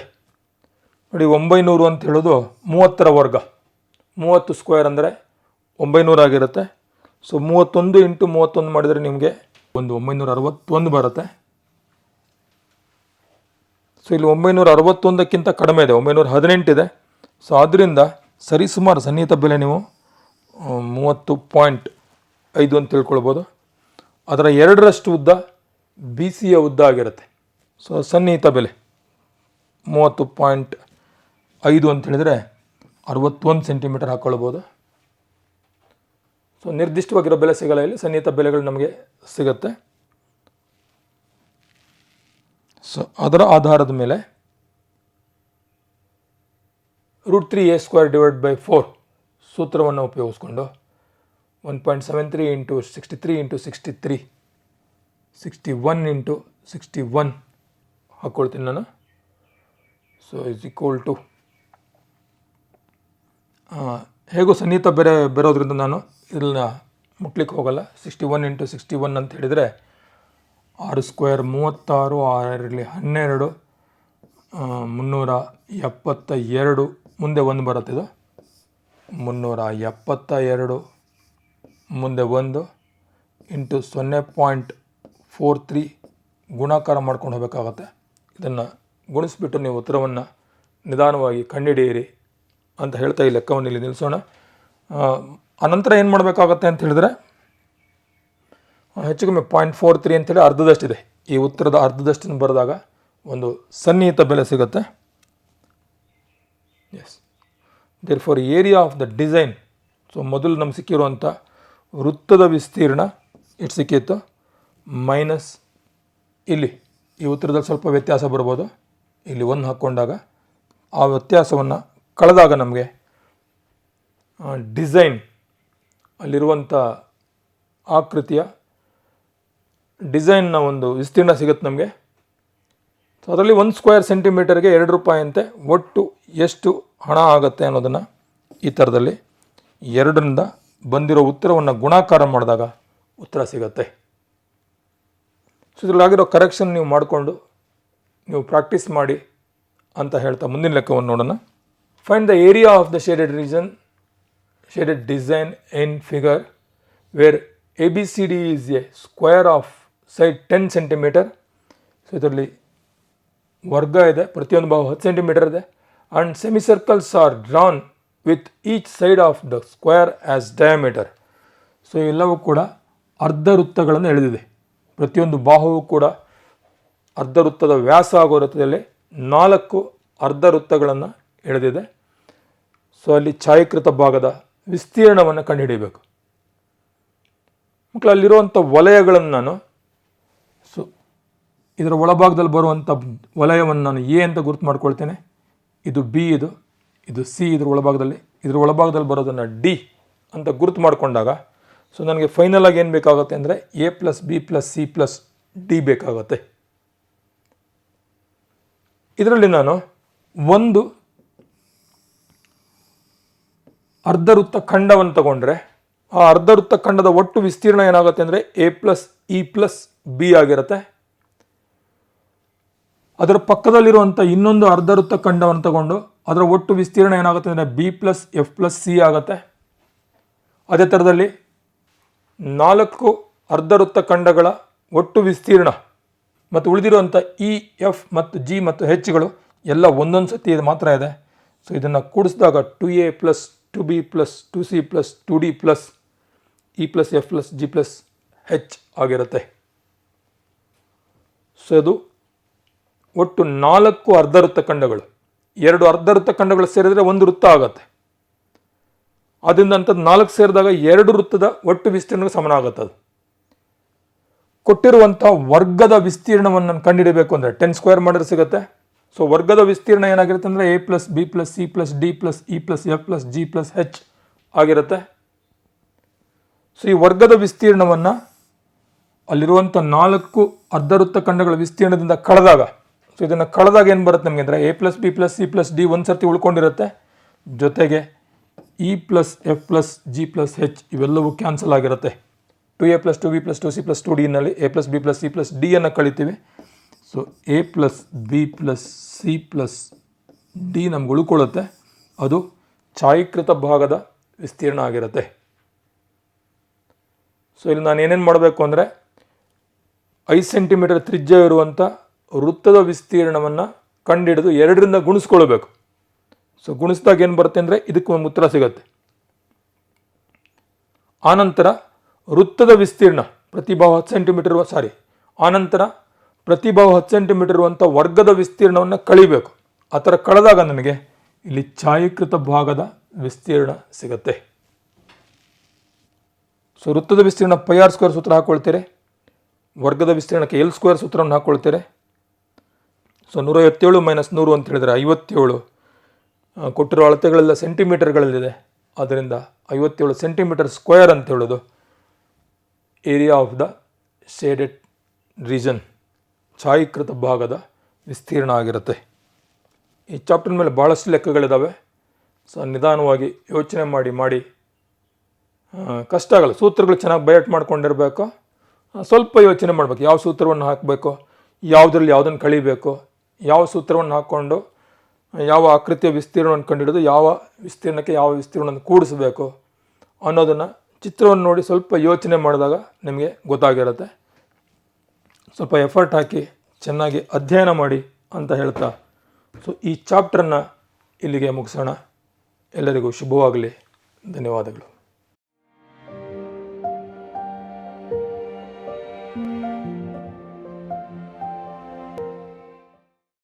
ನೋಡಿ 900 ಅಂತ ಹೇಳೋದು 30ರ ವರ್ಗ, 30² ಅಂದರೆ 900 ಆಗಿರುತ್ತೆ. ಸೊ 31 × 31 ಮಾಡಿದರೆ ನಿಮಗೆ ಒಂದು 961 ಬರುತ್ತೆ. ಸೊ ಇಲ್ಲಿ 961ಕ್ಕಿಂತ ಕಡಿಮೆ ಇದೆ, 918 ಇದೆ. ಸೊ ಆದ್ದರಿಂದ ಸರಿಸುಮಾರು ಸನ್ನಿಹಿತ ಬೆಲೆ ನೀವು 30.5 ಅಂತ ತಿಳ್ಕೊಳ್ಬೋದು. ಅದರ 2ರಷ್ಟು ಉದ್ದ ಬಿ ಸಿಯ ಉದ್ದ ಆಗಿರುತ್ತೆ. ಸೊ ಸನ್ನಿಹಿತ ಬೆಲೆ 30.5 ಅಂತ ಹೇಳಿದರೆ 61 ಸೆಂಟಿಮೀಟರ್ ಹಾಕ್ಕೊಳ್ಬೋದು. ಸೊ ನಿರ್ದಿಷ್ಟವಾಗಿರೋ ಬೆಲೆ ಸಿಗಲ್ಲ, ಇಲ್ಲಿ ಸನ್ನಿಹಿತ ಬೆಲೆಗಳು ನಮಗೆ ಸಿಗುತ್ತೆ. ಸೊ ಅದರ ಆಧಾರದ ಮೇಲೆ √3a² / 4 ಸೂತ್ರವನ್ನು ಉಪಯೋಗಿಸ್ಕೊಂಡು 1.73 × 63 × 63 61 × 61 ಹಾಕ್ಕೊಳ್ತೀನಿ ನಾನು. ಸೊ ಇಸ್ ಈಕ್ವಲ್ ಟು ಹೇಗೂ ಸನ್ನಿಹಿತ ಬರೋದ್ರಿಂದ ನಾನು ಇದನ್ನ ಮುಟ್ಲಿಕ್ಕೆ ಹೋಗಲ್ಲ. 61 × 61 ಅಂತ ಹೇಳಿದರೆ 6² 36, 6 12, 372 ಮುಂದೆ 1 ಬರುತ್ತಿದೆ. 372 ಮುಂದೆ 1 ಇಂಟು 0.43 ಗುಣಾಕಾರ ಮಾಡ್ಕೊಂಡು ಹೋಗಬೇಕಾಗತ್ತೆ. ಇದನ್ನು ಗುಣಿಸ್ಬಿಟ್ಟು ನೀವು ಉತ್ತರವನ್ನು ನಿಧಾನವಾಗಿ ಕಂಡುಹಿಡಿಯಿರಿ ಅಂತ ಹೇಳ್ತಾ ಈ ಲೆಕ್ಕವನ್ನು ಇಲ್ಲಿ ನಿಲ್ಲಿಸೋಣ. ಅನಂತರ ಏನು ಮಾಡಬೇಕಾಗತ್ತೆ ಅಂತ ಹೇಳಿದ್ರೆ ಹೆಚ್ಚು ಕಮ್ಮಿ 0.43 ಅಂತೇಳಿ ಅರ್ಧದಷ್ಟಿದೆ. ಈ ಉತ್ತರದ ಅರ್ಧದಷ್ಟನ್ನು ಬರೆದಾಗ ಒಂದು ಸನ್ನಿಹಿತ ಬೆಲೆ ಸಿಗುತ್ತೆ. Yes, therefore area of the design. So ಮೊದಲು ನಮ್ಗೆ ಸಿಕ್ಕಿರುವಂಥ ವೃತ್ತದ ವಿಸ್ತೀರ್ಣ ಎಷ್ಟು ಸಿಕ್ಕಿತ್ತು ಮೈನಸ್ ಇಲ್ಲಿ ಈ ಉತ್ತರದಲ್ಲಿ ಸ್ವಲ್ಪ ವ್ಯತ್ಯಾಸ ಬರ್ಬೋದು. ಇಲ್ಲಿ 1 ಹಾಕ್ಕೊಂಡಾಗ ಆ ವ್ಯತ್ಯಾಸವನ್ನು ಕಳೆದಾಗ ನಮಗೆ ಡಿಸೈನ್ ಅಲ್ಲಿರುವಂಥ ಆಕೃತಿಯ ಡಿಸೈನ್ನ ಒಂದು ವಿಸ್ತೀರ್ಣ ಸಿಗುತ್ತೆ ನಮಗೆ. ಸೊ ಅದರಲ್ಲಿ 1 ಸೆಂಟಿಮೀಟರ್ಗೆ 2 ರೂಪಾಯಿ ಅಂತೆ. ಒಟ್ಟು ಎಷ್ಟು ಹಣ ಆಗುತ್ತೆ ಅನ್ನೋದನ್ನು ಈ ಥರದಲ್ಲಿ 2ರಿಂದ ಬಂದಿರೋ ಉತ್ತರವನ್ನು ಗುಣಾಕಾರ ಮಾಡಿದಾಗ ಉತ್ತರ ಸಿಗುತ್ತೆ. ಸೊ ಇದರಲ್ಲಾಗಿರೋ ಕರೆಕ್ಷನ್ ನೀವು ಮಾಡಿಕೊಂಡು ನೀವು ಪ್ರಾಕ್ಟೀಸ್ ಮಾಡಿ ಅಂತ ಹೇಳ್ತಾ ಮುಂದಿನ ಲೆಕ್ಕವನ್ನು ನೋಡೋಣ. Find the area of the shaded design in figure where ABCD is a square of side 10 centimetre. So ಇದರಲ್ಲಿ ವರ್ಗ ಇದೆ, ಪ್ರತಿಯೊಂದು ಬಾಹು 10 ಸೆಂಟಿಮೀಟರ್ ಇದೆ. And semicircles are drawn with each side of the square as diameter. So ಎಲ್ಲವೂ ಕೂಡ ಅರ್ಧ ವೃತ್ತಗಳನ್ನು ಎಳೆದಿದೆ. ಪ್ರತಿಯೊಂದು ಬಾಹುವು ಕೂಡ ಅರ್ಧ ವೃತ್ತದ ವ್ಯಾಸ ಆಗೋ ವೃತ್ತದಲ್ಲಿ 4 ಅರ್ಧ ವೃತ್ತಗಳನ್ನು ಎಳೆದಿದೆ. ಸೊ ಅಲ್ಲಿ ಛಾಯೀಕೃತ ಭಾಗದ ವಿಸ್ತೀರ್ಣವನ್ನು ಕಂಡುಹಿಡಿಯಬೇಕು. ಮಕ್ಕಳು ಅಲ್ಲಿರುವಂಥ ವಲಯಗಳನ್ನು ನಾನು ಇದರ ಒಳಭಾಗದಲ್ಲಿ ಬರುವಂಥ ವಲಯವನ್ನು ನಾನು ಎ ಅಂತ ಗುರುತು ಮಾಡ್ಕೊಳ್ತೇನೆ. ಇದು ಬಿ, ಇದು ಸಿ. ಇದರ ಒಳಭಾಗದಲ್ಲಿ ಬರೋದನ್ನು ಡಿ ಅಂತ ಗುರುತು ಮಾಡಿಕೊಂಡಾಗ ಸೊ ನನಗೆ ಫೈನಲ್ ಆಗಿ ಏನು ಬೇಕಾಗುತ್ತೆ ಅಂದರೆ A + B + C + D ಬೇಕಾಗುತ್ತೆ. ಇದರಲ್ಲಿ ನಾನು ಒಂದು ಅರ್ಧ ವೃತ್ತ ಖಂಡವನ್ನು ತಗೊಂಡ್ರೆ ಆ ಅರ್ಧ ವೃತ್ತ ಖಂಡದ ಒಟ್ಟು ವಿಸ್ತೀರ್ಣ ಏನಾಗುತ್ತೆ ಅಂದರೆ A + E + B ಆಗಿರುತ್ತೆ. ಅದರ ಪಕ್ಕದಲ್ಲಿರುವಂಥ ಇನ್ನೊಂದು ಅರ್ಧ ವೃತ್ತ ಖಂಡವನ್ನು ತಗೊಂಡು ಅದರ ಒಟ್ಟು ವಿಸ್ತೀರ್ಣ ಏನಾಗುತ್ತೆ ಅಂದರೆ B + F + C ಆಗುತ್ತೆ. ಅದೇ ಥರದಲ್ಲಿ 4 ಅರ್ಧ ವೃತ್ತ ಖಂಡಗಳ ಒಟ್ಟು ವಿಸ್ತೀರ್ಣ ಮತ್ತು ಉಳಿದಿರುವಂಥ E, F ಮತ್ತು G ಮತ್ತು Hಗಳು ಎಲ್ಲ ಒಂದೊಂದು ಸತಿ ಇದು ಮಾತ್ರ ಇದೆ. ಸೊ ಇದನ್ನು ಕೂಡಿಸಿದಾಗ 2A + 2B + 2C + 2D + E + F + G + H ಆಗಿರುತ್ತೆ. ಸೊ ಇದು ಒಟ್ಟು 4 ಅರ್ಧ ವೃತ್ತ ಖಂಡಗಳು. 2 ಅರ್ಧ ವೃತ್ತ ಖಂಡಗಳು ಸೇರಿದರೆ 1 ವೃತ್ತ ಆಗುತ್ತೆ. ಆದ್ದರಿಂದ ಅಂಥದ್ದು 4 ಸೇರಿದಾಗ 2 ವೃತ್ತದ ಒಟ್ಟು ವಿಸ್ತೀರ್ಣಕ್ಕೆ ಸಮಾನ ಆಗುತ್ತೆ. ಅದು ಕೊಟ್ಟಿರುವಂಥ ವರ್ಗದ ವಿಸ್ತೀರ್ಣವನ್ನು ಕಂಡುಹಿಡಬೇಕು ಅಂದರೆ 10² ಮಾಡಿದ್ರೆ ಸಿಗುತ್ತೆ. ಸೊ ವರ್ಗದ ವಿಸ್ತೀರ್ಣ ಏನಾಗಿರುತ್ತೆ ಅಂದರೆ A + B + C + D + E + F + G + H ಆಗಿರುತ್ತೆ. ಸೊ ಈ ವರ್ಗದ ವಿಸ್ತೀರ್ಣವನ್ನು ಅಲ್ಲಿರುವಂಥ 4 ಅರ್ಧ ವೃತ್ತ ಖಂಡಗಳ ವಿಸ್ತೀರ್ಣದಿಂದ ಕಳೆದಾಗ ಸೊ ಇದನ್ನು ಕಳೆದಾಗ ಏನು ಬರುತ್ತೆ ನಮಗೆ ಅಂದರೆ A + B + C + D ಒಂದು ಸರ್ತಿ ಉಳ್ಕೊಂಡಿರುತ್ತೆ. ಜೊತೆಗೆ E + F + G + H ಇವೆಲ್ಲವೂ ಕ್ಯಾನ್ಸಲ್ ಆಗಿರುತ್ತೆ. 2A + 2B + 2C + 2D ನಲ್ಲಿ A + B + C + D ಅನ್ನು ಕಳಿತೀವಿ. So A + B + C + D ನಮ್ಗೆ ಉಳ್ಕೊಳ್ಳುತ್ತೆ. ಅದು ಛಾಯೀಕೃತ ಭಾಗದ ವಿಸ್ತೀರ್ಣ ಆಗಿರುತ್ತೆ. ಸೊ ಇಲ್ಲಿ ನಾನು ಏನೇನು ಮಾಡಬೇಕು ಅಂದರೆ 5 ಸೆಂಟಿಮೀಟರ್ ತ್ರಿಜ್ಯ ಇರುವಂಥ ವೃತ್ತದ ವಿಸ್ತೀರ್ಣವನ್ನು ಕಂಡುಹಿಡಿದು 2ರಿಂದ ಗುಣಿಸ್ಕೊಳ್ಬೇಕು. ಸೊ ಗುಣಿಸಿದಾಗ ಏನು ಬರುತ್ತೆ ಅಂದರೆ ಇದಕ್ಕೆ ಒಂದು ಉತ್ತರ ಸಿಗುತ್ತೆ. ಆನಂತರ ವೃತ್ತದ ವಿಸ್ತೀರ್ಣ ಪ್ರತಿ ಬಾಹು 10 ಸೆಂಟಿಮೀಟರ್ ಆನಂತರ ಪ್ರತಿ ಬಾಹು 10 ಸೆಂಟಿಮೀಟರ್ ಇರುವಂಥ ವರ್ಗದ ವಿಸ್ತೀರ್ಣವನ್ನು ಕಳಿಬೇಕು. ಆ ಥರ ಕಳೆದಾಗ ನಮಗೆ ಇಲ್ಲಿ ಛಾಯೀಕೃತ ಭಾಗದ ವಿಸ್ತೀರ್ಣ ಸಿಗುತ್ತೆ. ಸೊ ವೃತ್ತದ ವಿಸ್ತೀರ್ಣ πr² ಸೂತ್ರ ಹಾಕ್ಕೊಳ್ತೀರಿ, ವರ್ಗದ ವಿಸ್ತೀರ್ಣಕ್ಕೆ L² ಸೂತ್ರವನ್ನು ಹಾಕ್ಕೊಳ್ತೀರಿ. ಸೊ 157 - 100 ಅಂತ ಹೇಳಿದರೆ 57. ಕೊಟ್ಟಿರೋ ಅಳತೆಗಳೆಲ್ಲ ಸೆಂಟಿಮೀಟರ್ಗಳಲ್ಲಿದೆ, ಆದ್ದರಿಂದ 57 ಸೆಂಟಿಮೀಟರ್ ಸ್ಕ್ವೇರ್ ಅಂತ ಹೇಳೋದು area of the shaded region, ಛಾಯೀಕೃತ ಭಾಗದ ವಿಸ್ತೀರ್ಣ ಆಗಿರುತ್ತೆ. ಈ ಚಾಪ್ಟರ್ ಮೇಲೆ ಭಾಳಷ್ಟು ಲೆಕ್ಕಗಳಿದ್ದಾವೆ. ಸೊ ನಿಧಾನವಾಗಿ ಯೋಚನೆ ಮಾಡಿ ಕಷ್ಟ ಆಗಲ್ಲ. ಸೂತ್ರಗಳು ಚೆನ್ನಾಗಿ ಬಯಟ್ ಮಾಡ್ಕೊಂಡಿರಬೇಕು. ಸ್ವಲ್ಪ ಯೋಚನೆ ಮಾಡಬೇಕು, ಯಾವ ಸೂತ್ರವನ್ನು ಹಾಕಬೇಕು, ಯಾವುದರಲ್ಲಿ ಯಾವುದನ್ನು ಕಳಿಬೇಕು, ಯಾವ ಸೂತ್ರವನ್ನು ಹಾಕ್ಕೊಂಡು ಯಾವ ಆಕೃತಿಯ ವಿಸ್ತೀರ್ಣವನ್ನು ಕಂಡುಹಿಡಿದು ಯಾವ ವಿಸ್ತೀರ್ಣಕ್ಕೆ ಯಾವ ವಿಸ್ತೀರ್ಣವನ್ನು ಕೂಡಿಸಬೇಕು ಅನ್ನೋದನ್ನು ಚಿತ್ರವನ್ನು ನೋಡಿ ಸ್ವಲ್ಪ ಯೋಚನೆ ಮಾಡಿದಾಗ ನಿಮಗೆ ಗೊತ್ತಾಗಿರುತ್ತೆ. ಸ್ವಲ್ಪ ಎಫರ್ಟ್ ಹಾಕಿ ಚೆನ್ನಾಗಿ ಅಧ್ಯಯನ ಮಾಡಿ ಅಂತ ಹೇಳ್ತಾ ಸೊ ಈ ಚಾಪ್ಟರನ್ನು ಇಲ್ಲಿಗೆ ಮುಗಿಸೋಣ. ಎಲ್ಲರಿಗೂ ಶುಭವಾಗಲಿ. ಧನ್ಯವಾದಗಳು.